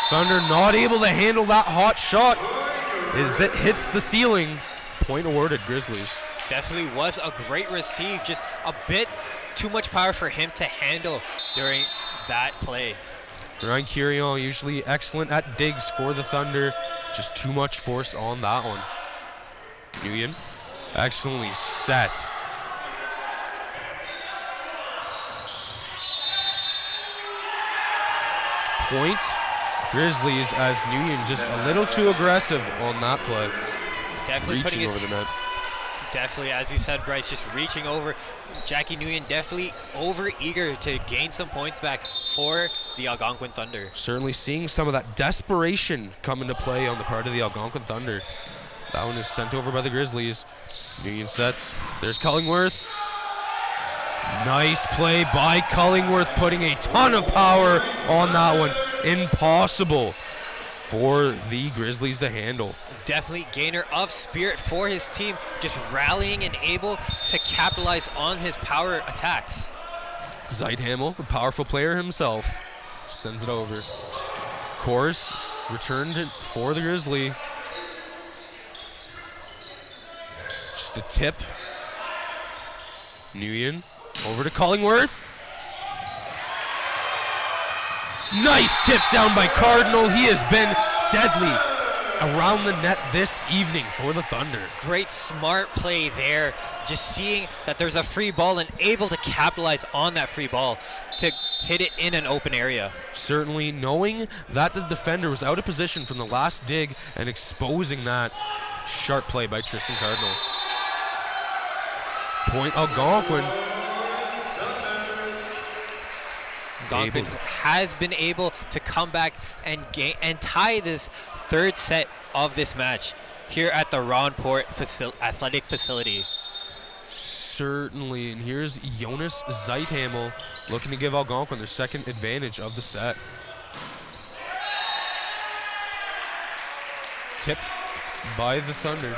Thunder not able to handle that hot shot as it hits the ceiling. Point awarded Grizzlies. Definitely was a great receive, just a bit too much power for him to handle during that play. Ryan Curion usually excellent at digs for the Thunder. Just too much force on that one. Nguyen excellently set. Point Grizzlies as Nguyen just a little too aggressive on that play. Definitely putting his over the net. Definitely, as you said, Bryce, just reaching over. Jackie Nguyen definitely over-eager to gain some points back for the Algonquin Thunder. Certainly seeing some of that desperation come into play on the part of the Algonquin Thunder. That one is sent over by the Grizzlies. Nguyen sets. There's Cullingworth. Nice play by Cullingworth, putting a ton of power on that one. Impossible for the Grizzlies to handle. Definitely gainer of spirit for his team, just rallying and able to capitalize on his power attacks. Zeithamel, the powerful player himself, sends it over. Kors returned it for the Grizzly. Just a tip. Nguyen over to Cullingworth. Nice tip down by Cardinal. He has been deadly around the net this evening for the Thunder. Great smart play there, just seeing that there's a free ball and able to capitalize on that free ball to hit it in an open area. Certainly knowing that the defender was out of position from the last dig and exposing that. Sharp play by Tristan Cardinal. Point Algonquin. Algonquin has been able to come back and tie this third set of this match here at the Ronport Athletic Facility. Certainly, and here's Jonas Zeithamel looking to give Algonquin their second advantage of the set. Tipped by the Thunder.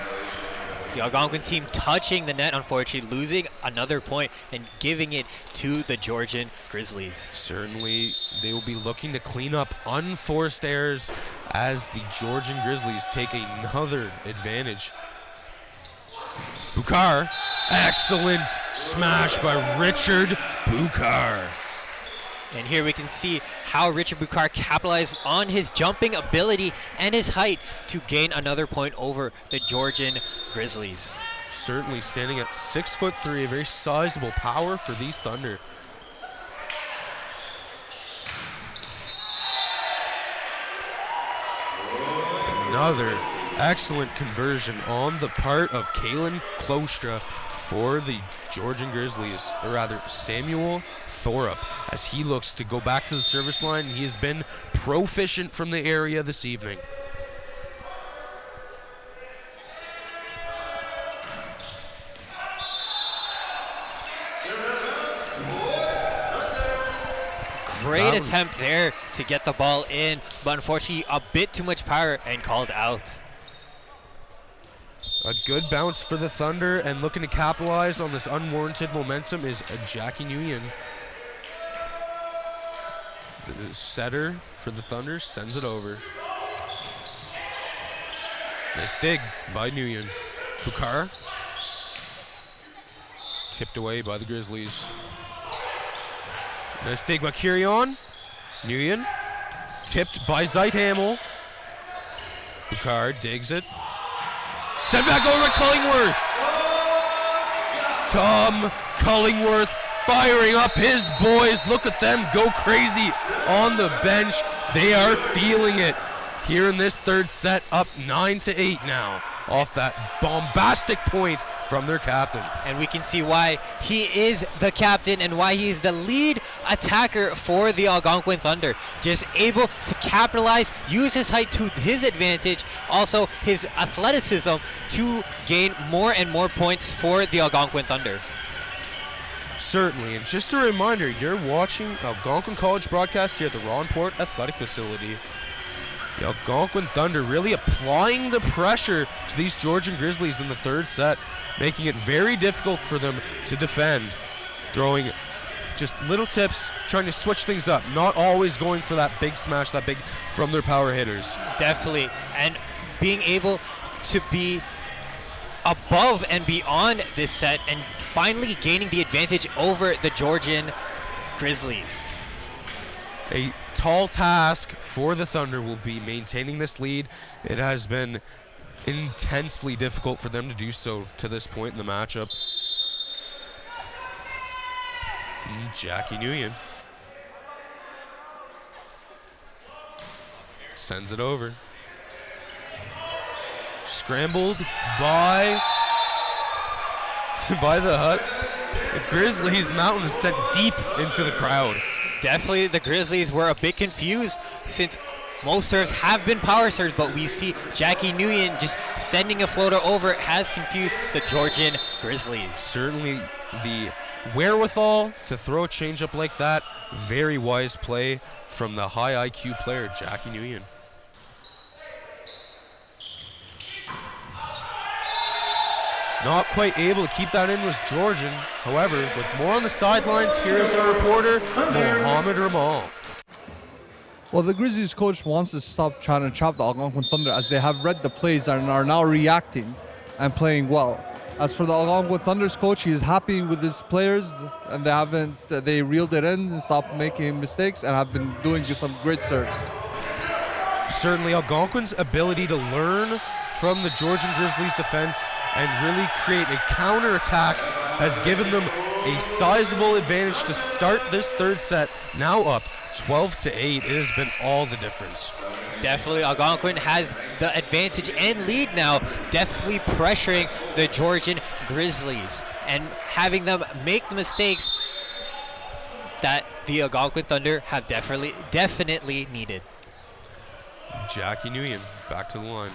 The Algonquin team touching the net, unfortunately, losing another point and giving it to the Georgian Grizzlies. Certainly, they will be looking to clean up unforced errors as the Georgian Grizzlies take another advantage. Bukar, excellent smash by Richard Bukar. And here we can see how Richard Bukar capitalized on his jumping ability and his height to gain another point over the Georgian Grizzlies. Certainly standing at 6'3", a very sizable power for these Thunder. Another excellent conversion on the part of Kalen Klostra for the Georgian Grizzlies, or rather Samuel Thorup, as he looks to go back to the service line. He has been proficient from the area this evening. Great attempt there to get the ball in, but unfortunately a bit too much power and called out. A good bounce for the Thunder, and looking to capitalize on this unwarranted momentum is Jackie Nguyen. The setter for the Thunder sends it over. Nice dig by Nguyen. Bukar tipped away by the Grizzlies. Nice dig by Kirion. Nguyen tipped by Zeithamel. Bukar digs it. Sent back over to Cullingworth. Tom Cullingworth firing up his boys. Look at them go crazy on the bench. They are feeling it here in this third set, up 9-8 now off that bombastic point from their captain. And we can see why he is the captain and why he is the lead attacker for the Algonquin Thunder. Just able to capitalize, use his height to his advantage, also his athleticism to gain more and more points for the Algonquin Thunder. Certainly, and just a reminder, you're watching Algonquin College broadcast here at the Ronport Athletic Facility. The Algonquin Thunder really applying the pressure to these Georgian Grizzlies in the third set, making it very difficult for them to defend. Throwing just little tips, trying to switch things up, not always going for that big smash, that big from their power hitters. Definitely, and being able to be above and beyond this set and finally gaining the advantage over the Georgian Grizzlies. A tall task for the Thunder will be maintaining this lead. It has been intensely difficult for them to do so to this point in the matchup. Jackie Nguyen sends it over. Scrambled by the Hut. The Grizzlies mountain is sent deep into the crowd. Definitely the Grizzlies were a bit confused since most serves have been power serves, but we see Jackie Nguyen just sending a floater over has confused the Georgian Grizzlies. Certainly the wherewithal to throw a changeup like that, very wise play from the high IQ player Jackie Nguyen. Not quite able to keep that in was Georgian. However, with more on the sidelines, here's our reporter, Mohammed Ramal. Well, the Grizzlies coach wants to stop trying to trap the Algonquin Thunder as they have read the plays and are now reacting and playing well. As for the Algonquin Thunder's coach, he is happy with his players and they reeled it in and stopped making mistakes and have been doing some great serves. Certainly Algonquin's ability to learn from the Georgian Grizzlies defense and really create a counterattack has given them a sizable advantage to start this third set, now up 12-8. It has been all the difference. Definitely Algonquin has the advantage and lead now, definitely pressuring the Georgian Grizzlies and having them make the mistakes that the Algonquin Thunder have definitely needed. Jackie Nguyen back to the line.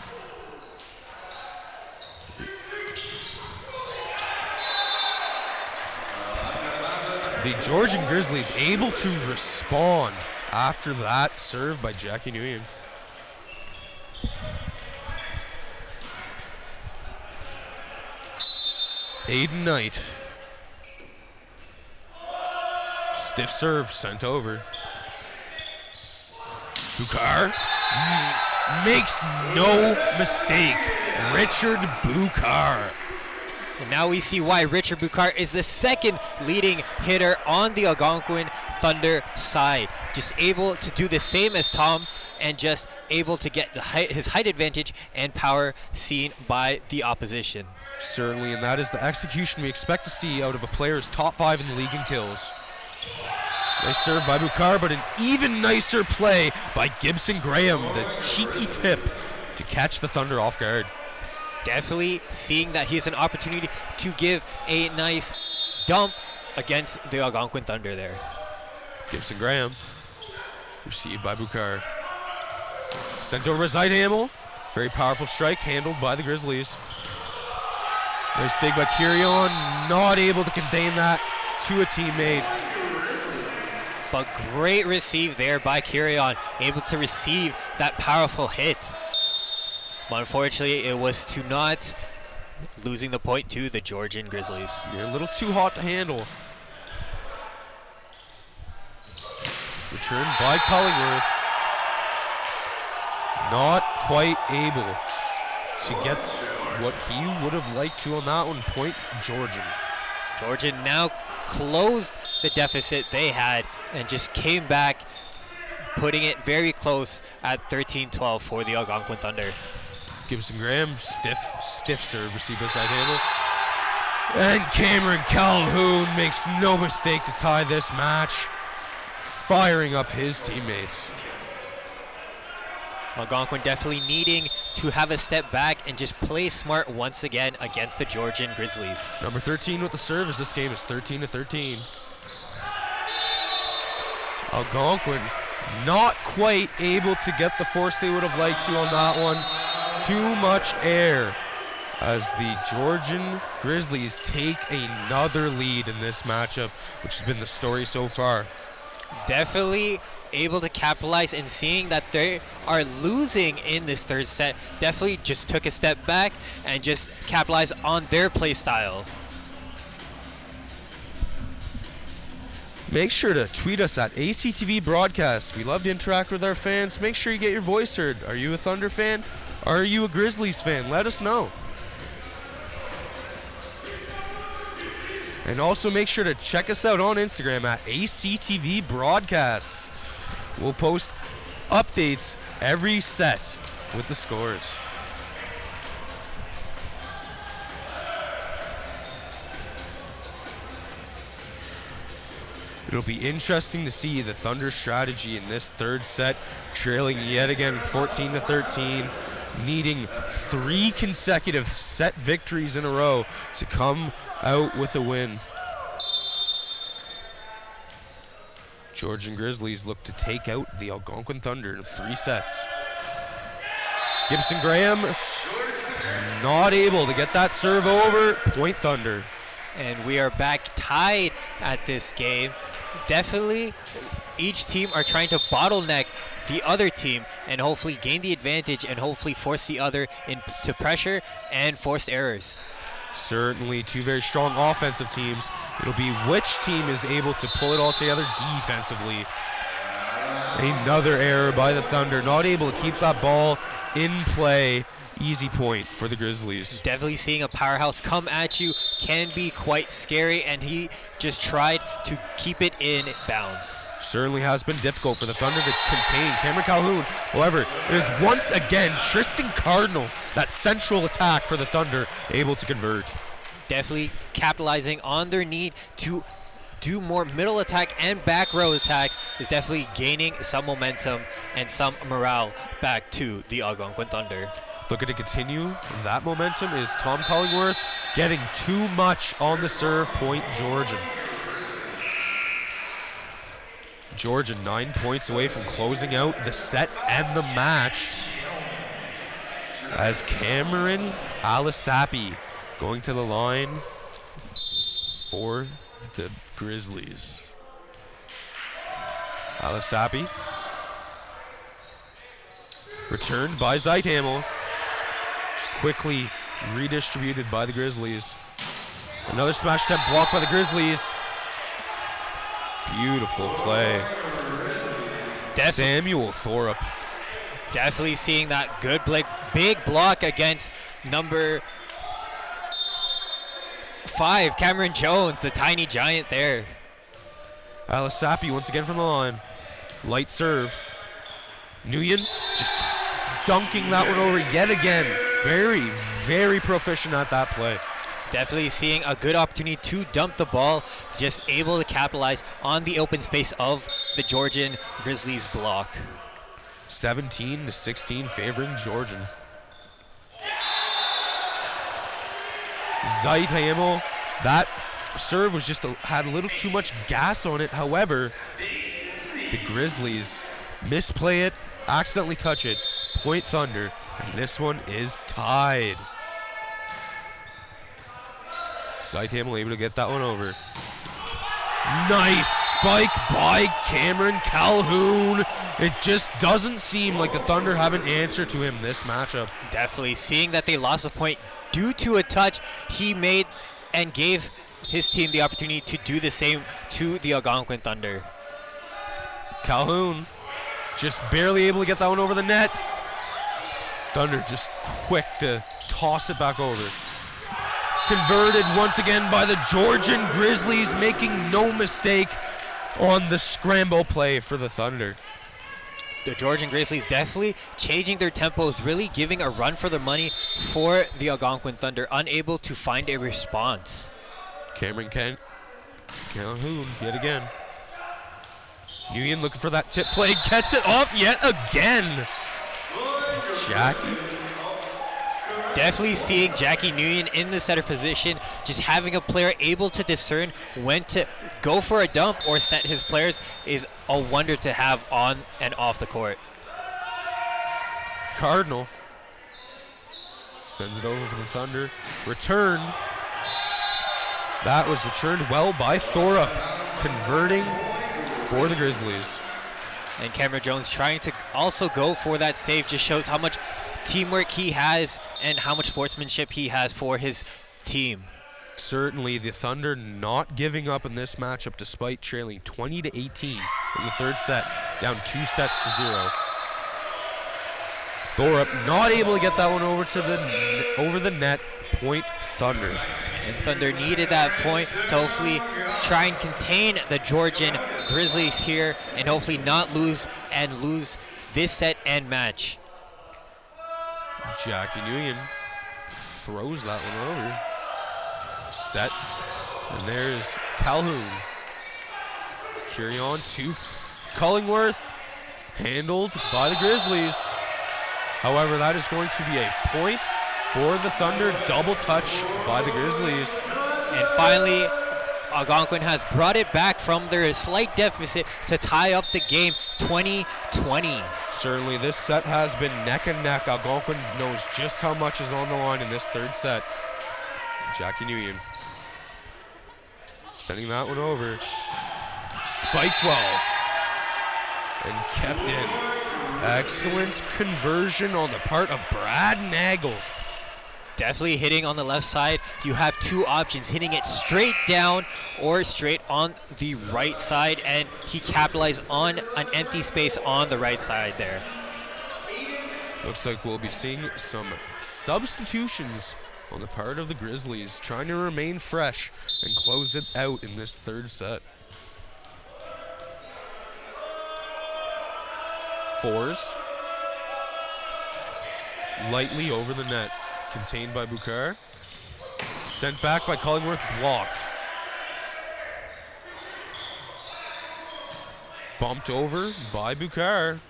The Georgian Grizzlies able to respond after that serve by Jackie Nguyen. Aiden Knight. Stiff serve sent over. Bukar makes no mistake. Richard Bukar. And now we see why Richard Bukar is the second leading hitter on the Algonquin Thunder side. Just able to do the same as Tom and just able to get his height advantage and power seen by the opposition. Certainly, and that is the execution we expect to see out of a player's top 5 in the league in kills. Nice serve by Bukar, but an even nicer play by Gibson Graham. The cheeky tip to catch the Thunder off guard. Definitely seeing that he has an opportunity to give a nice dump against the Algonquin Thunder there. Gibson Graham, received by Bukar. Sent over his right handle. Very powerful strike handled by the Grizzlies. Nice dig by Kirion, not able to contain that to a teammate. But great receive there by Kirion, able to receive that powerful hit. But unfortunately, it was to not, losing the point to the Georgian Grizzlies. Yeah, a little too hot to handle. Return by Cullingworth. Not quite able to get what he would have liked to on that one. Point Georgian. Georgian now closed the deficit they had and just came back, putting it very close at 13-12 for the Algonquin Thunder. Gibson Graham, stiff serve, received by side handle. And Cameron Calhoun makes no mistake to tie this match, firing up his teammates. Algonquin definitely needing to have a step back and just play smart once again against the Georgian Grizzlies. Number 13 with the serve as this game is 13-13. Algonquin not quite able to get the force they would have liked to on that one. Too much air as the Georgian Grizzlies take another lead in this matchup, which has been the story so far. Definitely able to capitalize, and seeing that they are losing in this third set, definitely just took a step back and just capitalized on their play style. Make sure to tweet us at ACTV Broadcast. We love to interact with our fans. Make sure you get your voice heard. Are you a Thunder fan? Are you a Grizzlies fan? Let us know. And also make sure to check us out on Instagram at ACTV Broadcasts. We'll post updates every set with the scores. It'll be interesting to see the Thunder strategy in this third set, trailing yet again 14-13, needing 3 consecutive set victories in a row to come out with a win. Georgian Grizzlies look to take out the Algonquin Thunder in 3 sets. Gibson Graham not able to get that serve over. Point Thunder. And we are back tied at this game. Definitely each team are trying to bottleneck the other team and hopefully gain the advantage and hopefully force the other into pressure and forced errors. Certainly 2 very strong offensive teams. It'll be which team is able to pull it all together defensively. Another error by the Thunder, not able to keep that ball in play. Easy point for the Grizzlies. Definitely seeing a powerhouse come at you can be quite scary, and he just tried to keep it in bounds. Certainly has been difficult for the Thunder to contain Cameron Calhoun. However, it is once again Tristan Cardinal, that central attack for the Thunder, able to convert. Definitely capitalizing on their need to do more middle attack and back row attacks is definitely gaining some momentum and some morale back to the Algonquin Thunder. Looking to continue that momentum is Tom Collingworth, getting too much on the serve point, Georgian. Georgian 9 points away from closing out the set and the match, as Cameron Alisapi going to the line for the Grizzlies. Alisapi returned by Zeithamel. Just quickly redistributed by the Grizzlies. Another smash attempt blocked by the Grizzlies. Beautiful play. Samuel Thorup. Definitely seeing that good big block against number 5, Cameron Jones, the tiny giant there. Alisapi once again from the line. Light serve. Nguyen just dunking that one over yet again. Very, very proficient at that play. Definitely seeing a good opportunity to dump the ball, just able to capitalize on the open space of the Georgian Grizzlies block. 17-16 favoring Georgian. Zeithamel, that serve was just had a little too much gas on it. However, the Grizzlies misplay it, accidentally touch it. Point Thunder, and this one is tied. Zeithamel able to get that one over. Nice spike by Cameron Calhoun. It just doesn't seem like the Thunder have an answer to him this matchup. Definitely seeing that they lost a point due to a touch, he made and gave his team the opportunity to do the same to the Algonquin Thunder. Calhoun just barely able to get that one over the net. Thunder just quick to toss it back over. Converted once again by the Georgian Grizzlies, making no mistake on the scramble play for the Thunder. The Georgian Grizzlies definitely changing their tempos, really giving a run for the money for the Algonquin Thunder, unable to find a response. Cameron Calhoun yet again. Nguyen looking for that tip play, gets it off yet again. Jackie. Definitely seeing Jackie Nguyen in the center position, just having a player able to discern when to go for a dump or set his players is a wonder to have on and off the court. Cardinal sends it over for the Thunder. Return. That was returned well by Thorup, converting for the Grizzlies. And Cameron Jones trying to also go for that save, just shows how much teamwork he has and how much sportsmanship he has for his team. Certainly the Thunder not giving up in this matchup despite trailing 20-18 in the third set, down 2-0. Thorup not able to get that one over the net. Point Thunder. And Thunder needed that point to hopefully try and contain the Georgian Grizzlies here and hopefully not lose this set and match. Jackie Nguyen throws that one over. Set. And there's Calhoun. Carry on to Collingworth. Handled by the Grizzlies. However, that is going to be a point for the Thunder. Double touch by the Grizzlies. And finally, Algonquin has brought it back from their slight deficit to tie up the game 20-20. Certainly this set has been neck and neck. Algonquin knows just how much is on the line in this third set. Jackie Nguyen sending that one over. Spiked well and kept in. Excellent conversion on the part of Brad Nagel. Definitely hitting on the left side. You have two options, hitting it straight down or straight on the right side, and he capitalized on an empty space on the right side there. Looks like we'll be seeing some substitutions on the part of the Grizzlies, trying to remain fresh and close it out in this third set. fours. Lightly over the net. Contained by Bukar. Sent back by Collingworth, blocked. Bumped over by Bukar.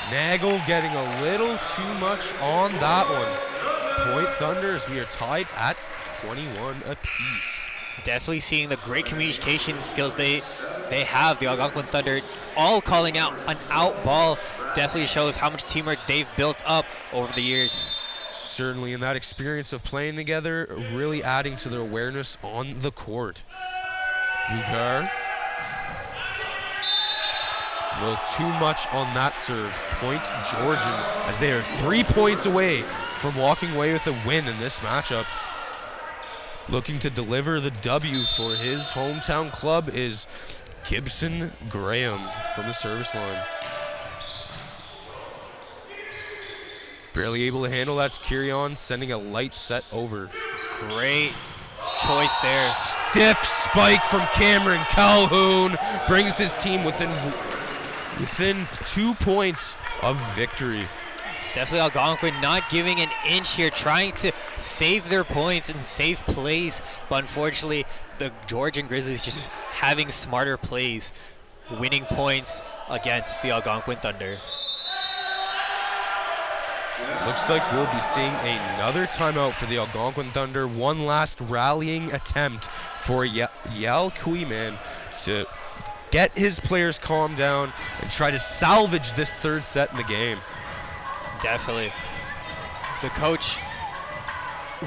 Nagel getting a little too much on that one. Point Thunder as we are tied at 21 apiece. Definitely seeing the great communication skills they have, the Algonquin Thunder, all calling out an out ball. Definitely shows how much teamwork they've built up over the years. Certainly, and that experience of playing together really adding to their awareness on the court. Bukar. A little too much on that serve. Point Georgian as they are 3 points away from walking away with a win in this matchup. Looking to deliver the W for his hometown club is Gibson Graham from the service line. Barely able to handle that's Kirion sending a light set over. Great choice there. Stiff spike from Cameron Calhoun brings his team within 2 points of victory. Definitely Algonquin not giving an inch here, trying to save their points and save plays, but unfortunately the Georgian Grizzlies just having smarter plays, winning points against the Algonquin Thunder. Looks like we'll be seeing another timeout for the Algonquin Thunder. One last rallying attempt for Yal Kuiman to get his players calmed down and try to salvage this third set in the game. Definitely. The coach,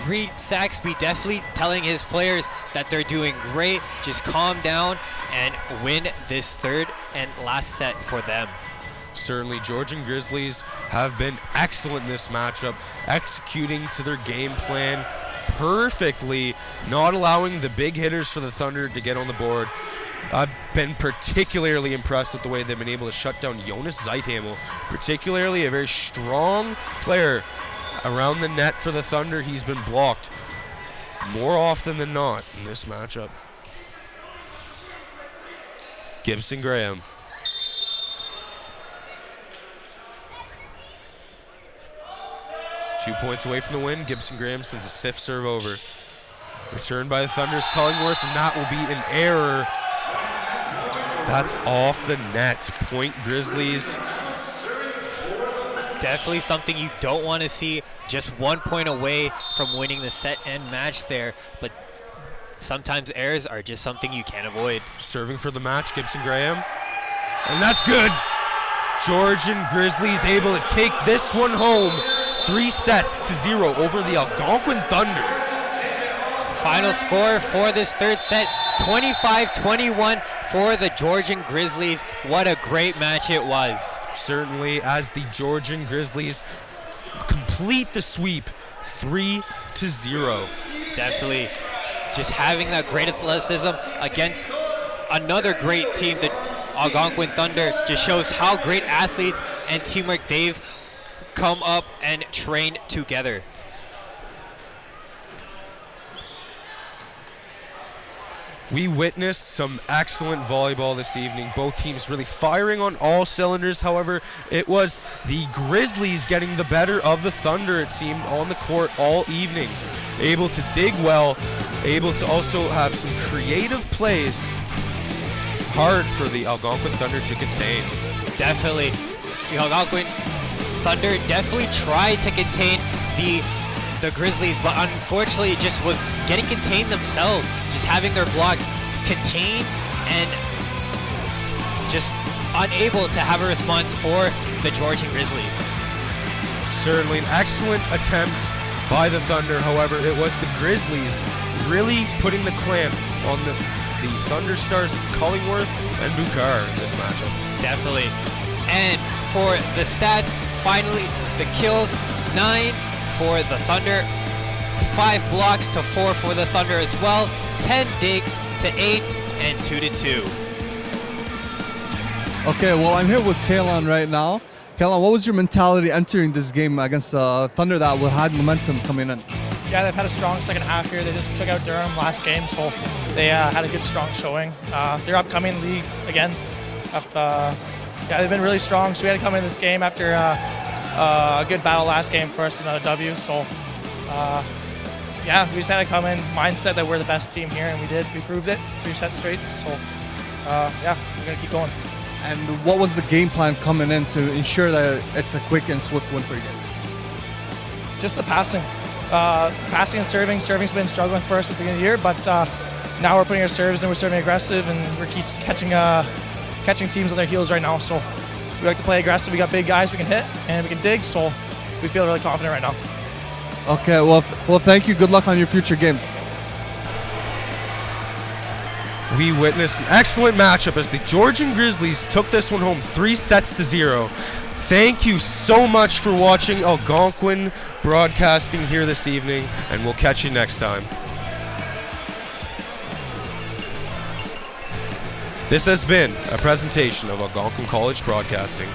Reed Saxby, definitely telling his players that they're doing great. Just calm down and win this third and last set for them. Certainly, Georgian Grizzlies have been excellent in this matchup, executing to their game plan perfectly, not allowing the big hitters for the Thunder to get on the board. I've been particularly impressed with the way they've been able to shut down Jonas Zeithamel, particularly a very strong player around the net for the Thunder. He's been blocked more often than not in this matchup. Gibson Graham. Two points away from the win. Gibson Graham sends a stiff serve over. Returned by the Thunder's Collingworth, and that will be an error. That's off the net. Point Grizzlies. Definitely something you don't want to see. Just 1 point away from winning the set and match there, but sometimes errors are just something you can't avoid. Serving for the match, Gibson Graham. And that's good. Georgian Grizzlies able to take this one home. 3-0 over the Algonquin Thunder. Final score for this third set, 25-21 for the Georgian Grizzlies. What a great match it was. Certainly, as the Georgian Grizzlies complete the sweep, 3-0. Definitely just having that great athleticism against another great team, the Algonquin Thunder, just shows how great athletes and teamwork they've come up and trained together. We witnessed some excellent volleyball this evening. Both teams really firing on all cylinders. However, it was the Grizzlies getting the better of the Thunder, it seemed, on the court all evening. Able to dig well, able to also have some creative plays. Hard for the Algonquin Thunder to contain. Definitely. The Algonquin Thunder definitely tried to contain the Grizzlies, but unfortunately it just was getting contained themselves, just having their blocks contained and just unable to have a response for the Georgian Grizzlies. Certainly an excellent attempt by the Thunder. However, it was the Grizzlies really putting the clamp on the Thunder Stars of Collingworth and Bukar in this matchup. Definitely. And for the stats, finally the kills, 9 for the Thunder, 5 blocks to 4 for the Thunder as well, 10 digs to 8, and 2-2. Okay, well, I'm here with Kaelan right now. Kaelan, what was your mentality entering this game against the Thunder that had momentum coming in? Yeah, they've had a strong second half here. They just took out Durham last game, so they had a good, strong showing. Their upcoming league, again, yeah, they've been really strong. So we had to come in this game after a good battle last game for us in a W. So yeah, we just had to come in mindset that we're the best team here, and we did. We proved it 3 sets straight. So yeah, we're gonna keep going. And what was the game plan coming in to ensure that it's a quick and swift win for you guys? Just the passing. Passing and serving. Serving's been struggling for us at the beginning of the year, but now we're putting our serves and we're serving aggressive, and we're catching teams on their heels right now. So we like to play aggressive. We got big guys we can hit and we can dig, so we feel really confident right now. Okay, well, thank you. Good luck on your future games. We witnessed an excellent matchup as the Georgian Grizzlies took this one home 3-0. Thank you so much for watching Algonquin Broadcasting here this evening, and we'll catch you next time. This has been a presentation of Algonquin College Broadcasting.